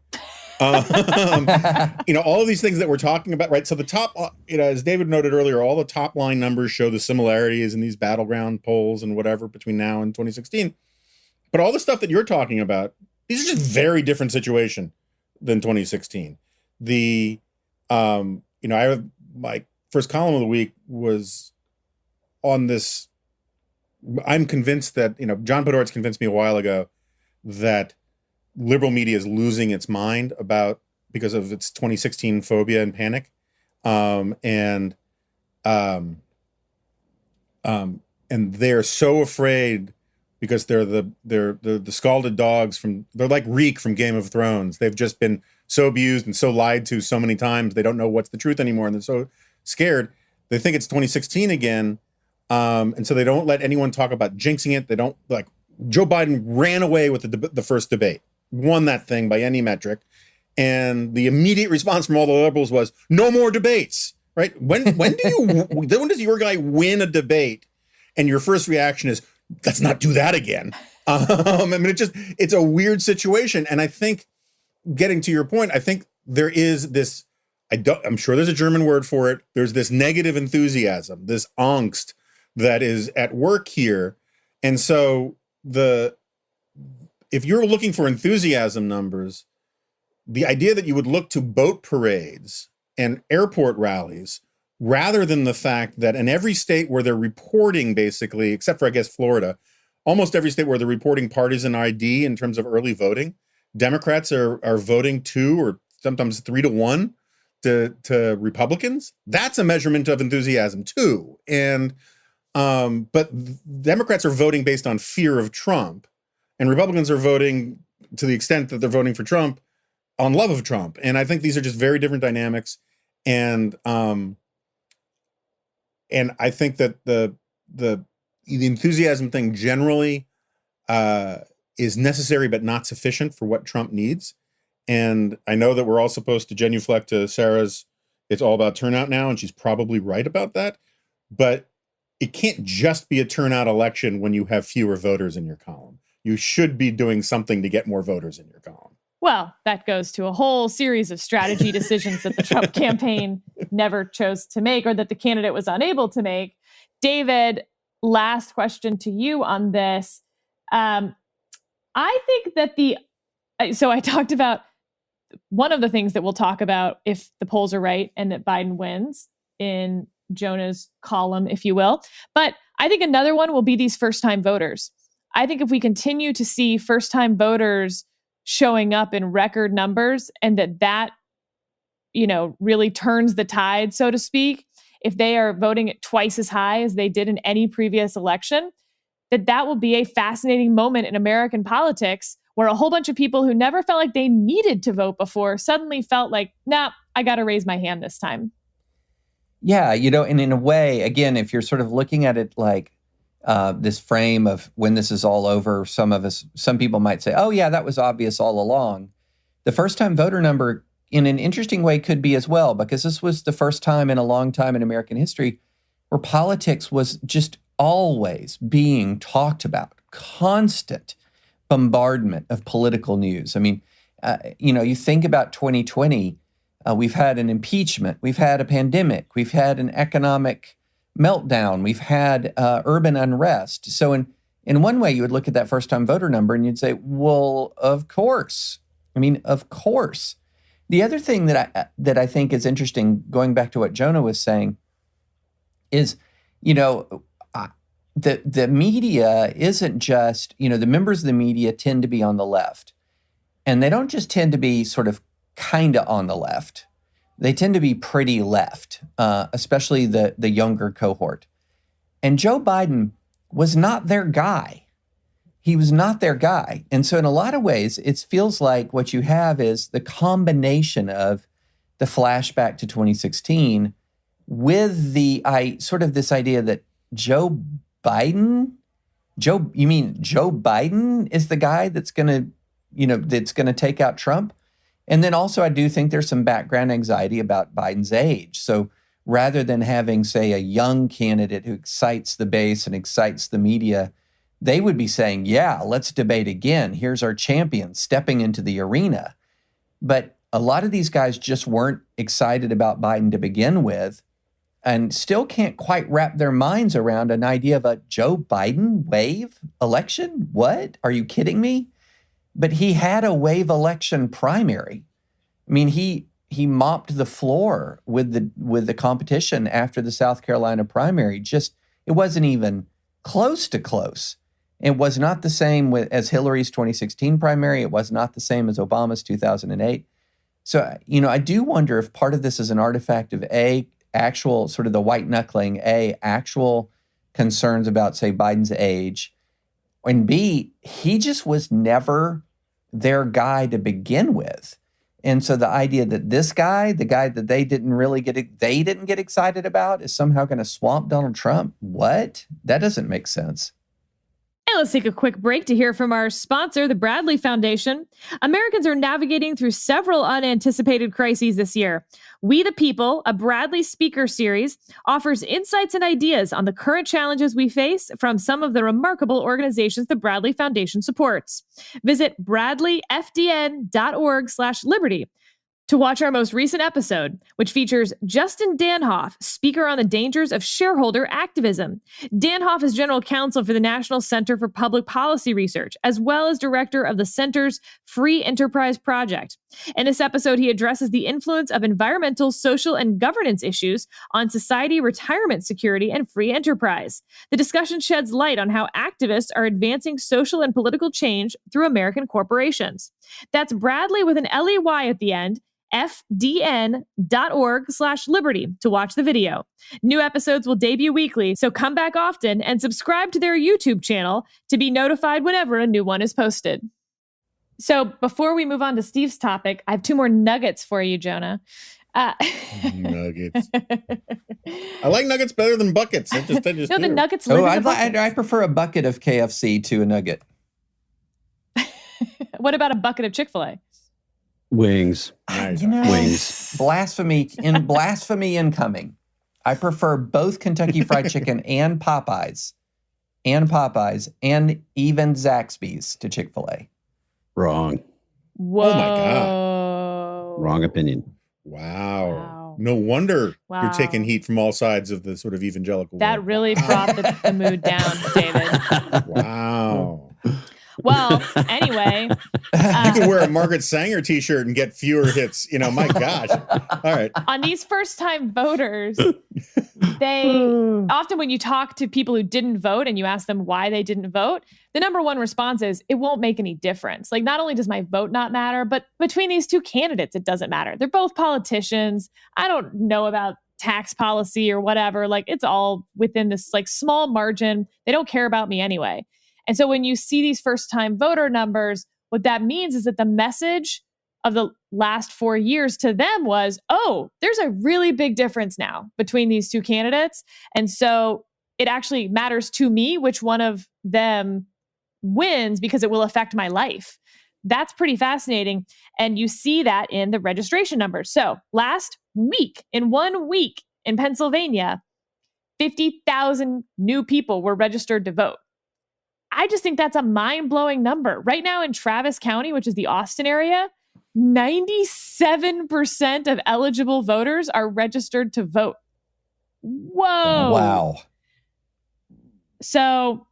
C: All of these things that we're talking about, right? So the top, as David noted earlier, all the top line numbers show the similarities in these battleground polls and whatever between now and 2016. But all the stuff that you're talking about, these are just very different situation than 2016. I have my first column of the week was on this. I'm convinced that, John Podhoretz convinced me a while ago that liberal media is losing its mind because of its 2016 phobia and panic. And they're so afraid because they're the scalded dogs they're like Reek from Game of Thrones. They've just been so abused and so lied to so many times. They don't know what's the truth anymore. And they're so scared. They think it's 2016 again. And so they don't let anyone talk about jinxing it. They don't Joe Biden ran away with the first debate, won that thing by any metric. And the immediate response from all the liberals was no more debates, right? When does your guy win a debate? And your first reaction is, let's not do that again. It's a weird situation. And I think, getting to your point, I think there is this, I'm sure there's a German word for it. There's this negative enthusiasm, this angst that is at work here. And so if you're looking for enthusiasm numbers, the idea that you would look to boat parades and airport rallies rather than the fact that in every state where they're reporting, basically, except for, I guess, Florida, almost every state where they're reporting partisan ID in terms of early voting, Democrats are voting 2 or sometimes 3-1 to Republicans. That's a measurement of enthusiasm too. And but Democrats are voting based on fear of Trump, and Republicans are voting to the extent that they're voting for Trump on love of Trump. And I think these are just very different dynamics. And I think that the enthusiasm thing generally is necessary but not sufficient for what Trump needs. And I know that we're all supposed to genuflect to Sarah's "it's all about turnout now," and she's probably right about that. But it can't just be a turnout election when you have fewer voters in your column. You should be doing something to get more voters in your column.
G: Well, that goes to a whole series of strategy decisions that the Trump campaign never chose to make, or that the candidate was unable to make. David, last question to you on this. I think that so I talked about one of the things that we'll talk about if the polls are right and that Biden wins in Jonah's column, if you will. But I think another one will be these first-time voters. I think if we continue to see first-time voters showing up in record numbers, and that really turns the tide, so to speak, if they are voting at twice as high as they did in any previous election, that will be a fascinating moment in American politics where a whole bunch of people who never felt like they needed to vote before suddenly felt like, nah, I got to raise my hand this time.
H: Yeah, and in a way, again, if you're sort of looking at it like this frame of when this is all over, some people might say, oh yeah, that was obvious all along. The first-time voter number, in an interesting way, could be as well, because this was the first time in a long time in American history where politics was just always being talked about, constant bombardment of political news. I mean, you think about 2020, we've had an impeachment, we've had a pandemic, we've had an economic meltdown, we've had urban unrest. So in one way, you would look at that first-time voter number and you'd say, well, of course. I mean, of course. The other thing that I think is interesting, going back to what Jonah was saying, is, the media isn't just, the members of the media tend to be on the left. And they don't just tend to be sort of kind of on the left. They tend to be pretty left, especially the younger cohort. And Joe Biden was not their guy. He was not their guy. And so in a lot of ways, it feels like what you have is the combination of the flashback to 2016 with this idea that Joe Biden is the guy that's going to take out Trump? And then also I do think there's some background anxiety about Biden's age. So rather than having, say, a young candidate who excites the base and excites the media, they would be saying, yeah, let's debate again. Here's our champion stepping into the arena. But a lot of these guys just weren't excited about Biden to begin with, and still can't quite wrap their minds around an idea of a Joe Biden wave election. What? Are you kidding me? But he had a wave election primary. I mean, he he mopped the floor with the competition after the South Carolina primary. Just, it wasn't even close to close. It was not the same as Hillary's 2016 primary. It was not the same as Obama's 2008. So, I do wonder if part of this is an artifact of actual sort of the white knuckling, actual concerns about, say, Biden's age, and B, he just was never their guy to begin with. And so the idea that this guy, the guy that they didn't get excited about, is somehow going to swamp Donald Trump. What? That doesn't make sense.
G: And let's take a quick break to hear from our sponsor, the Bradley Foundation. Americans are navigating through several unanticipated crises this year. We the People, a Bradley speaker series, offers insights and ideas on the current challenges we face from some of the remarkable organizations the Bradley Foundation supports. Visit bradleyfdn.org/liberty to watch our policy recent episode, which features Justin Danhoff, speaker on the dangers of shareholder activism. Danhoff is general counsel for the National Center for Public Policy Research, as well as director of the center's Free Enterprise Project. In this episode, he addresses the influence of environmental, social, and governance issues on society, retirement security, and free enterprise. The discussion sheds light on how activists are advancing social and political change through American corporations. That's Bradley with an LEY at the end, fdn.org/liberty to watch the video. New episodes will debut weekly, so come back often and subscribe to their YouTube channel to be notified whenever a new one is posted. So before we move on to Steve's topic, I have 2 more nuggets for you, Jonah.
C: Nuggets. I like nuggets better than buckets. I just
G: no, the nuggets live in the buckets.
H: I prefer a bucket of KFC to a nugget.
G: What about a bucket of Chick-fil-A?
I: Wings.
H: Wings. Blasphemy incoming. I prefer both Kentucky Fried Chicken and Popeyes, and even Zaxby's to Chick-fil-A.
I: Wrong.
G: Whoa.
C: Oh my God.
I: Wrong opinion.
C: Wow. No wonder you're taking heat from all sides of the sort of evangelical
G: That
C: world.
G: really brought the mood down, David.
C: Wow.
G: Well, anyway.
C: You could wear a Margaret Sanger t-shirt and get fewer hits. My gosh. All right.
G: On these first-time voters, they often, when you talk to people who didn't vote and you ask them why they didn't vote, the number one response is, it won't make any difference. Like, not only does my vote not matter, but between these 2 candidates, it doesn't matter. They're both politicians. I don't know about tax policy or whatever. Like, it's all within this like small margin. They don't care about me anyway. And so when you see these first-time voter numbers, what that means is that the message of the last 4 years to them was, oh, there's a really big difference now between these 2 candidates. And so it actually matters to me which one of them wins because it will affect my life. That's pretty fascinating. And you see that in the registration numbers. So last week, in 1 week in Pennsylvania, 50,000 new people were registered to vote. I just think that's a mind-blowing number. Right now in Travis County, which is the Austin area, 97% of eligible voters are registered to vote. Whoa.
H: Wow.
G: So,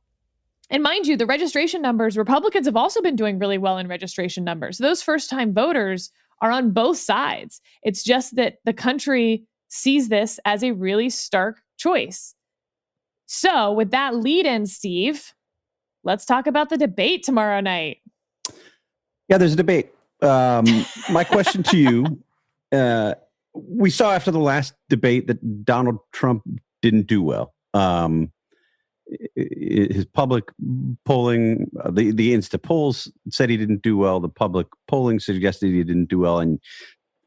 G: and mind you, the registration numbers, Republicans have also been doing really well in registration numbers. Those first-time voters are on both sides. It's just that the country sees this as a really stark choice. So with that lead-in, Steve, let's talk about the debate tomorrow night.
I: Yeah, there's a debate. My question to you, we saw after the last debate that Donald Trump didn't do well. His public polling, the Insta polls said he didn't do well. The public polling suggested he didn't do well. And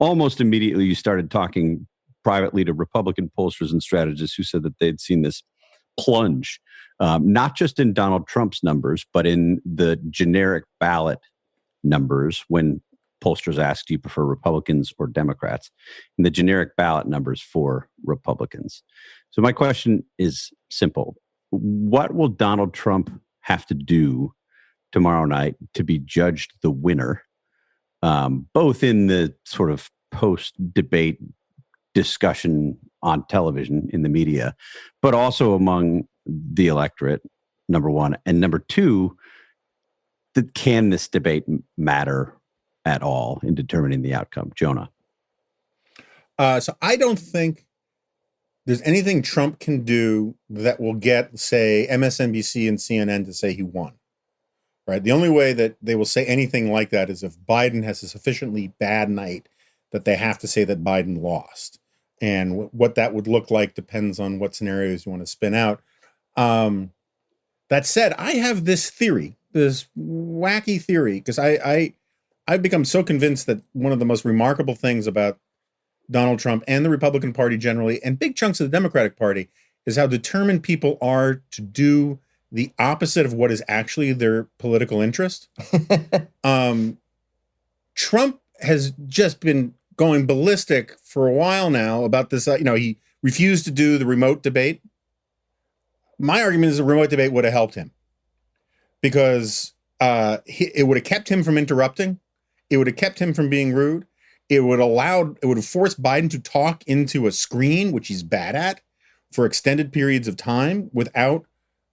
I: almost immediately you started talking privately to Republican pollsters and strategists who said that they'd seen this plunge. Not just in Donald Trump's numbers, but in the generic ballot numbers when pollsters asked, do you prefer Republicans or Democrats? In the generic ballot numbers for Republicans. So my question is simple. What will Donald Trump have to do tomorrow night to be judged the winner, both in the sort of post-debate discussion on television in the media, but also among the electorate, number one, and number two, can this debate matter at all in determining the outcome? Jonah.
C: So I don't think there's anything Trump can do that will get, say, MSNBC and CNN to say he won. Right? The only way that they will say anything like that is if Biden has a sufficiently bad night that they have to say that Biden lost. And what that would look like depends on what scenarios you want to spin out. That said, I have this theory, this wacky theory, because I've become so convinced that one of the most remarkable things about Donald Trump and the Republican Party generally, and big chunks of the Democratic Party, is how determined people are to do the opposite of what is actually their political interest. Trump has just been going ballistic for a while now about this. He refused to do the remote debate. My argument is the remote debate would have helped him because it would have kept him from interrupting. It would have kept him from being rude. It would have forced Biden to talk into a screen, which he's bad at, for extended periods of time without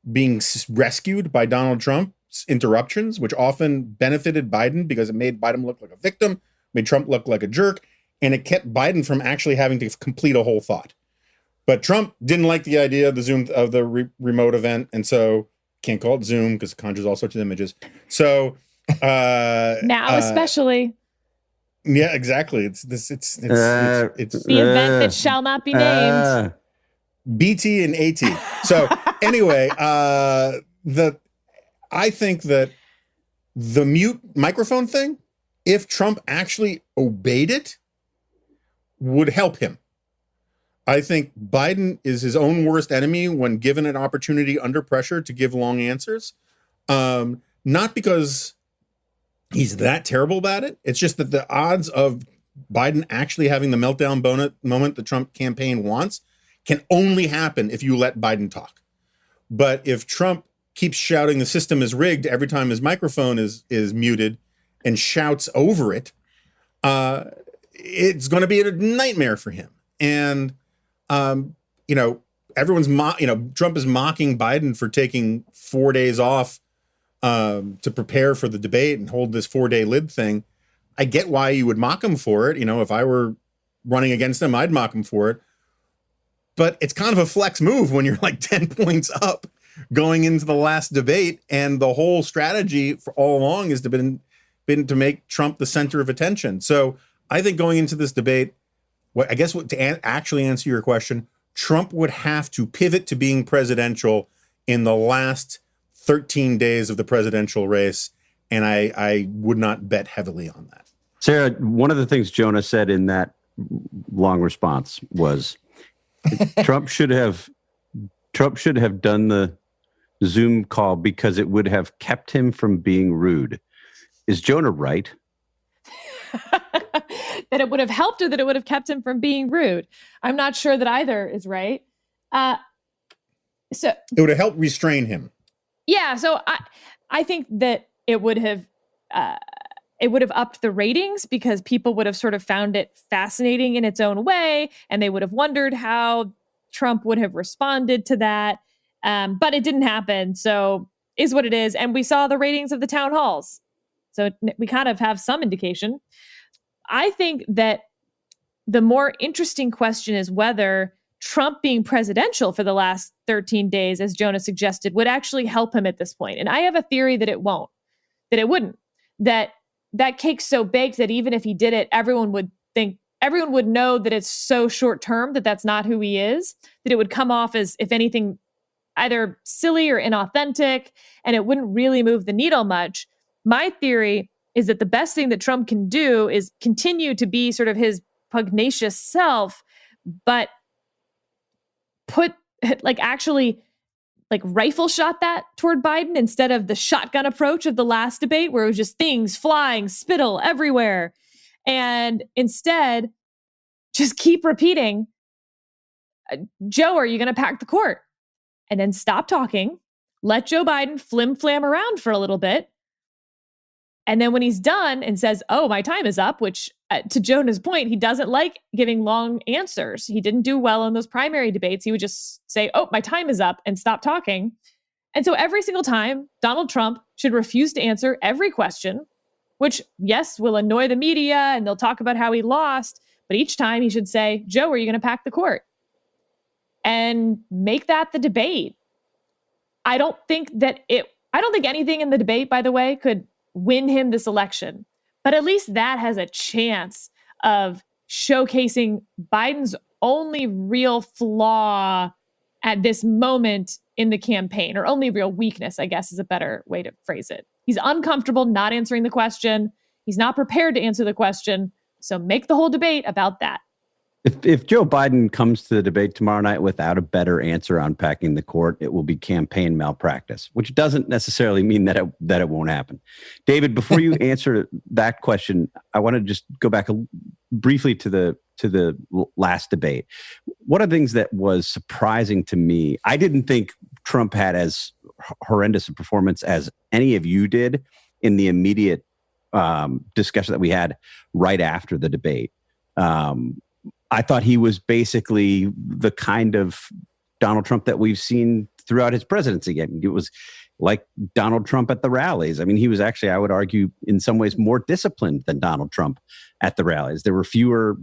C: being rescued by Donald Trump's interruptions, which often benefited Biden because it made Biden look like a victim, made Trump look like a jerk, and it kept Biden from actually having to complete a whole thought. But Trump didn't like the idea of the remote event, and so can't call it Zoom because it conjures all sorts of images. So
G: now especially.
C: Yeah, exactly. It's the
G: event that shall not be named.
C: BT and AT. So anyway, I think that the mute microphone thing, if Trump actually obeyed it, would help him. I think Biden is his own worst enemy when given an opportunity under pressure to give long answers. Not because he's that terrible about it. It's just that the odds of Biden actually having the meltdown moment the Trump campaign wants can only happen if you let Biden talk. But if Trump keeps shouting the system is rigged every time his microphone is muted and shouts over it, it's going to be a nightmare for him. And, Trump is mocking Biden for taking 4 days off to prepare for the debate and hold this 4-day lid thing. I get why you would mock him for it. If I were running against him, I'd mock him for it. But it's kind of a flex move when you're like 10 points up going into the last debate. And the whole strategy for all along has been to make Trump the center of attention. So I think going into this debate, to actually answer your question, Trump would have to pivot to being presidential in the last 13 days of the presidential race. And I would not bet heavily on that.
I: Sarah, one of the things Jonah said in that long response was Trump should have done the Zoom call because it would have kept him from being rude. Is Jonah right?
G: That it would have helped or that it would have kept him from being rude? I'm not sure that either is right. So
C: it would have helped restrain him.
G: Yeah. So I think that it would have upped the ratings because people would have sort of found it fascinating in its own way. And they would have wondered how Trump would have responded to that. But it didn't happen. So is what it is. And we saw the ratings of the town halls. So we kind of have some indication. I think that the more interesting question is whether Trump being presidential for the last 13 days, as Jonah suggested, would actually help him at this point. And I have a theory that it won't, that it wouldn't, that cake's so baked that even if he did it, everyone would know that it's so short term that that's not who he is, that it would come off as, if anything, either silly or inauthentic, and it wouldn't really move the needle much. My theory is that the best thing that Trump can do is continue to be sort of his pugnacious self, but actually rifle shot that toward Biden instead of the shotgun approach of the last debate where it was just things flying, spittle everywhere. And instead, just keep repeating, Joe, are you going to pack the court? And then stop talking, let Joe Biden flim-flam around for a little bit. And then when he's done and says, oh, my time is up, which to Jonah's point, he doesn't like giving long answers. He didn't do well in those primary debates. He would just say, oh, my time is up and stop talking. And so every single time, Donald Trump should refuse to answer every question, which, yes, will annoy the media and they'll talk about how he lost. But each time he should say, Joe, are you going to pack the court? And make that the debate. I don't think anything in the debate, by the way, could win him this election. But at least that has a chance of showcasing Biden's only real flaw at this moment in the campaign, or only real weakness, I guess is a better way to phrase it. He's uncomfortable not answering the question. He's not prepared to answer the question. So make the whole debate about that.
I: If Joe Biden comes to the debate tomorrow night without a better answer on packing the court, it will be campaign malpractice, which doesn't necessarily mean that it won't happen. David, before you answer that question, I want to just go back briefly to the last debate. One of the things that was surprising to me, I didn't think Trump had as horrendous a performance as any of you did in the immediate discussion that we had right after the debate. I thought he was basically the kind of Donald Trump that we've seen throughout his presidency. It was like Donald Trump at the rallies. I mean, he was actually, I would argue, in some ways more disciplined than Donald Trump at the rallies. There were fewer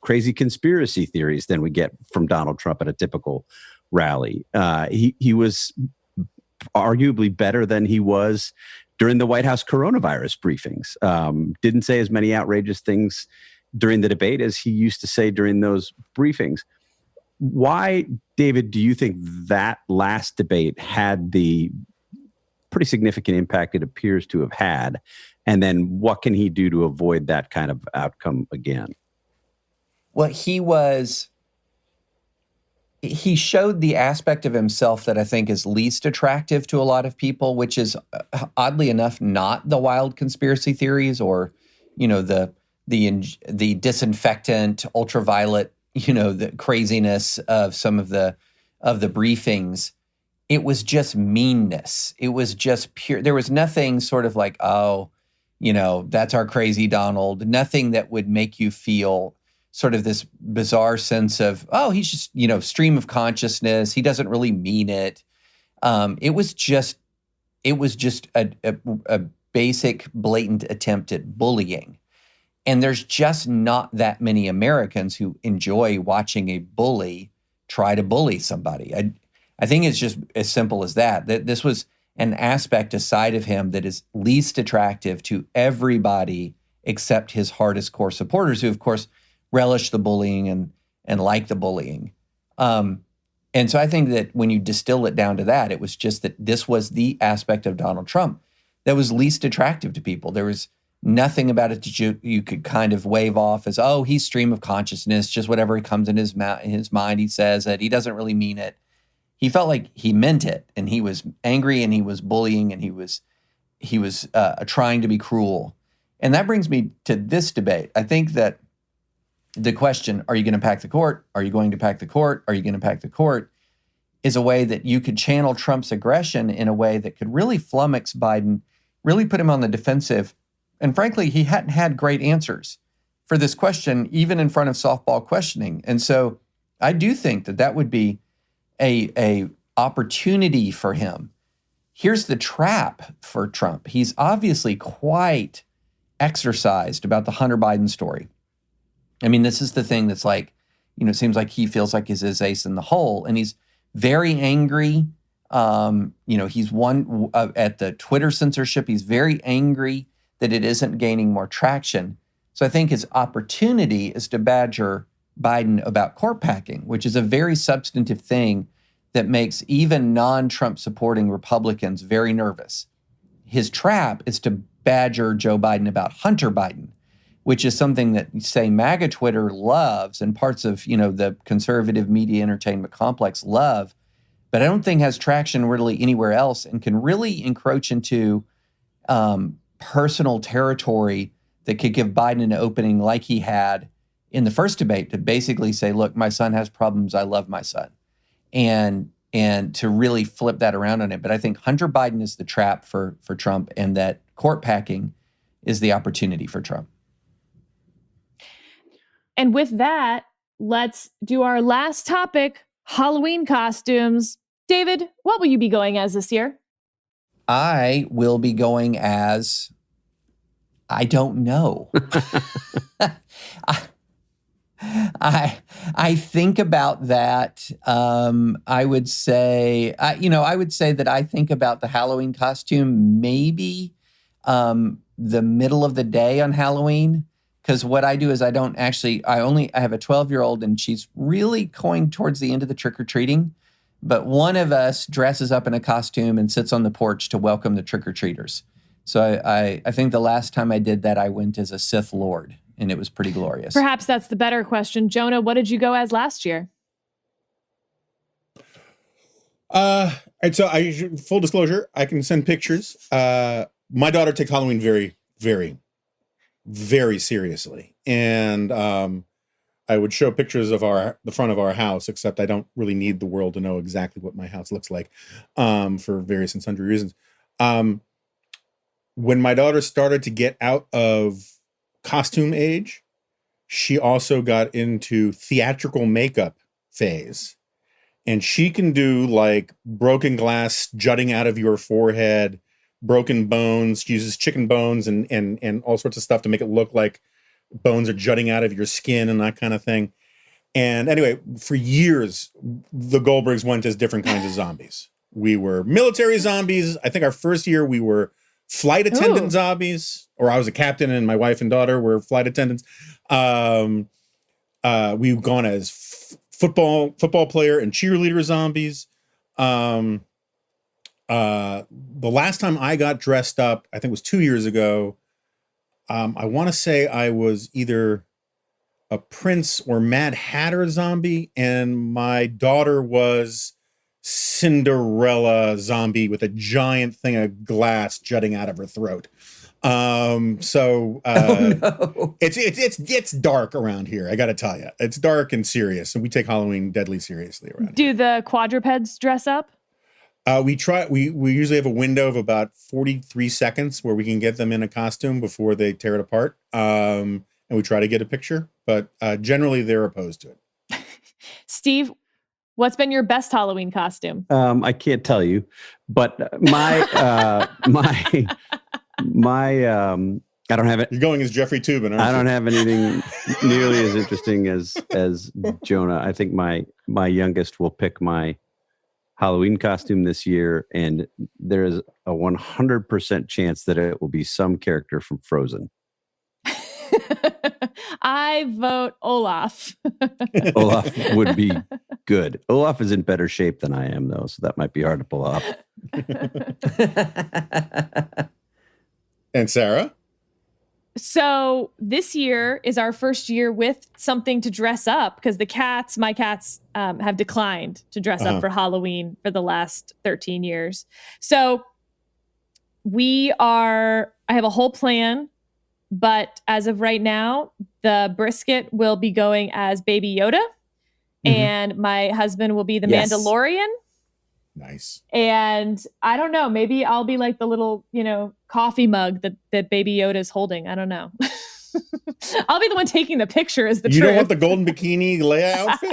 I: crazy conspiracy theories than we get from Donald Trump at a typical rally. He was arguably better than he was during the White House coronavirus briefings. Didn't say as many outrageous things during the debate as he used to say during those briefings. Why, David, do you think that last debate had the pretty significant impact it appears to have had? And then what can he do to avoid that kind of outcome again?
H: Well, he showed the aspect of himself that I think is least attractive to a lot of people, which is oddly enough not the wild conspiracy theories or, the disinfectant, ultraviolet, the craziness of some of the briefings. It was just meanness. It was just pure. There was nothing sort of like, that's our crazy Donald. Nothing that would make you feel sort of this bizarre sense of, he's just, stream of consciousness. He doesn't really mean it. It was just a basic, blatant attempt at bullying. And there's just not that many Americans who enjoy watching a bully try to bully somebody. I think it's just as simple as that. That this was an aspect, a side of him that is least attractive to everybody except his hardest core supporters, who, of course, relish the bullying and like the bullying. And so I think that when you distill it down to that, it was just that this was the aspect of Donald Trump that was least attractive to people. There was nothing about it that you could kind of wave off as, he's stream of consciousnness, just whatever comes in his mind, he says it. He doesn't really mean it. He felt like he meant it, and he was angry, and he was bullying, and he was trying to be cruel. And that brings me to this debate. I think that the question, are you going to pack the court? Are you going to pack the court? Are you going to pack the court? Is a way that you could channel Trump's aggression in a way that could really flummox Biden, really put him on the defensive. And frankly, he hadn't had great answers for this question, even in front of softball questioning. And so I do think that would be a opportunity for him. Here's the trap for Trump. He's obviously quite exercised about the Hunter Biden story. I mean, this is the thing that's like, it seems like he feels like he's his ace in the hole, and he's very angry. He's won at the Twitter censorship. He's very angry that it isn't gaining more traction. So I think his opportunity is to badger Biden about court packing, which is a very substantive thing that makes even non-Trump supporting Republicans very nervous. His trap is to badger Joe Biden about Hunter Biden, which is something that, say, MAGA Twitter loves and parts of, the conservative media entertainment complex love, but I don't think has traction really anywhere else and can really encroach into personal territory that could give Biden an opening like he had in the first debate to basically say, look, my son has problems. I love my son. And to really flip that around on it. But I think Hunter Biden is the trap for Trump, and that court packing is the opportunity for Trump.
G: And with that, let's do our last topic, Halloween costumes. David, what will you be going as this year?
H: I will be going as, I don't know. I think about that. I would say, I would say that I think about the Halloween costume maybe the middle of the day on Halloween. Because what I do is I have a 12-year-old and she's really going towards the end of the trick-or-treating. But one of us dresses up in a costume and sits on the porch to welcome the trick-or-treaters. So I think the last time I did that, I went as a Sith Lord, and it was pretty glorious.
G: Perhaps that's the better question. Jonah, what did you go as last year?
C: So full disclosure, I can send pictures. My daughter takes Halloween very, very, very seriously. And I would show pictures of the front of our house, except I don't really need the world to know exactly what my house looks like for various and sundry reasons. When my daughter started to get out of costume age, she also got into theatrical makeup phase. And she can do like broken glass jutting out of your forehead, broken bones. She uses chicken bones and all sorts of stuff to make it look like bones are jutting out of your skin and that kind of thing. And anyway, for years, the Goldbergs went as different kinds of zombies. We were military zombies. I think our first year we were flight attendant zombies, or I was a captain and my wife and daughter were flight attendants. We've gone as football player and cheerleader zombies. The last time I got dressed up, I think it was 2 years ago. I want to say I was either a Prince or Mad Hatter zombie, and my daughter was Cinderella zombie with a giant thing of glass jutting out of her throat. It's dark around here. I got to tell you, it's dark and serious, and we take Halloween deadly seriously around here.
G: Do the quadrupeds dress up?
C: We usually have a window of about 43 seconds where we can get them in a costume before they tear it apart. And we try to get a picture, but generally they're opposed to it.
G: Steve, what's been your best Halloween costume?
I: I can't tell you, but my I don't have it.
C: You're going as Jeffrey Toobin, aren't you?
I: I don't have anything nearly as interesting as Jonah. I think my youngest will pick my Halloween costume this year, and there is a 100% chance that it will be some character from Frozen.
G: I vote Olaf.
I: Olaf would be good. Olaf is in better shape than I am, though, so that might be hard to pull off.
C: And Sarah?
G: So this year is our first year with something to dress up, because my cats have declined to dress up for Halloween for the last 13 years. So I have a whole plan, but as of right now, the brisket will be going as Baby Yoda, and my husband will be the Mandalorian.
C: Nice.
G: And I don't know, maybe I'll be like the little, coffee mug that Baby Yoda is holding. I don't know. I'll be the one taking the picture as the
C: You
G: truth.
C: don't want the golden bikini Leia outfit?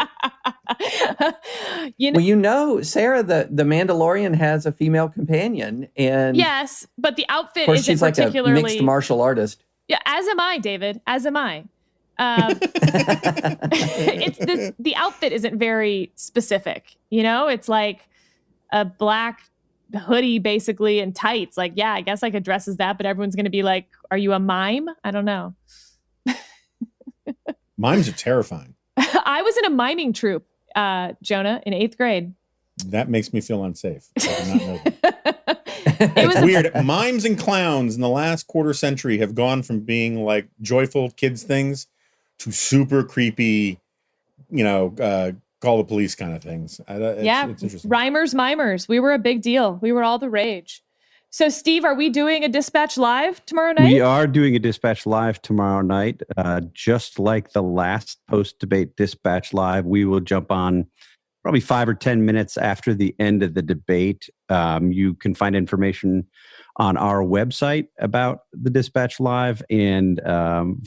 H: Sarah, the Mandalorian has a female companion, and
G: yes, but the outfit
H: of course
G: isn't
H: she's like
G: particularly
H: a mixed martial artist.
G: Yeah, as am I, David. As am I. The outfit isn't very specific. It's like a black hoodie basically and tights. Like, yeah, I guess I could dress as that, but everyone's going to be like, are you a mime? I don't know.
C: Mimes are terrifying.
G: I was in a miming troupe, Jonah, in 8th grade.
C: That makes me feel unsafe. I did not know that. It's weird. Mimes and clowns in the last quarter century have gone from being like joyful kids things to super creepy, call the police kind of things. It's interesting.
G: Rhymers, mimers. We were a big deal. We were all the rage. So, Steve, are we doing a Dispatch Live tomorrow night?
I: We are doing a Dispatch Live tomorrow night. Just like the last post-debate Dispatch Live, we will jump on probably 5 or 10 minutes after the end of the debate. You can find information on our website about the Dispatch Live, and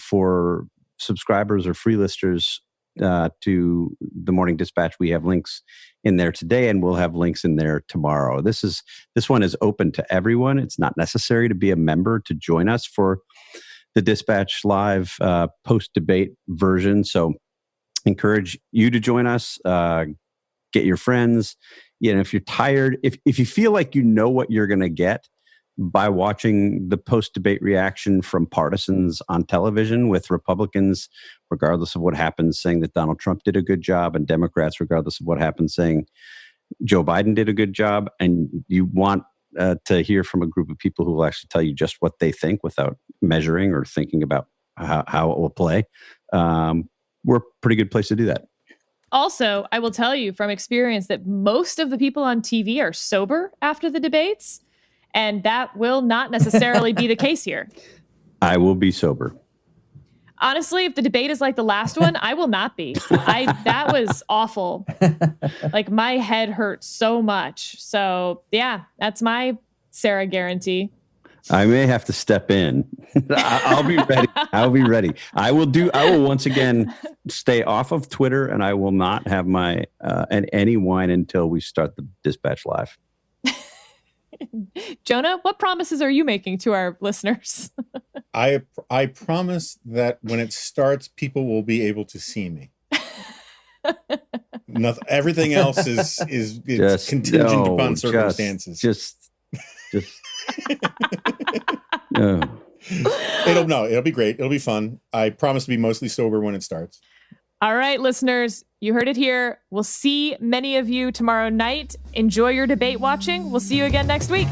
I: for subscribers or free listers to the Morning Dispatch, we have links in there today, and we'll have links in there tomorrow. This one is open to everyone. It's not necessary to be a member to join us for the Dispatch Live post-debate version. So encourage you to join us. Get your friends. If you're tired, if you feel like you know what you're going to get by watching the post-debate reaction from partisans on television, with Republicans, regardless of what happens, saying that Donald Trump did a good job, and Democrats, regardless of what happens, saying Joe Biden did a good job, and you want to hear from a group of people who will actually tell you just what they think without measuring or thinking about how it will play, we're a pretty good place to do that.
G: Also, I will tell you from experience that most of the people on TV are sober after the debates, and that will not necessarily be the case here.
I: I will be sober.
G: Honestly, if the debate is like the last one, I will not be. That was awful. Like, my head hurts so much. So yeah, that's my Sarah guarantee.
I: I may have to step in. I'll be ready. I'll be ready. I will once again stay off of Twitter, and I will not have my any wine until we start the Dispatch Live.
G: Jonah, what promises are you making to our listeners?
C: I promise that when it starts, people will be able to see me. Nothing. Everything else is contingent upon circumstances.
I: Just. No.
C: It'll be great. It'll be fun. I promise to be mostly sober when it starts.
G: All right, listeners, you heard it here. We'll see many of you tomorrow night. Enjoy your debate watching. We'll see you again next week.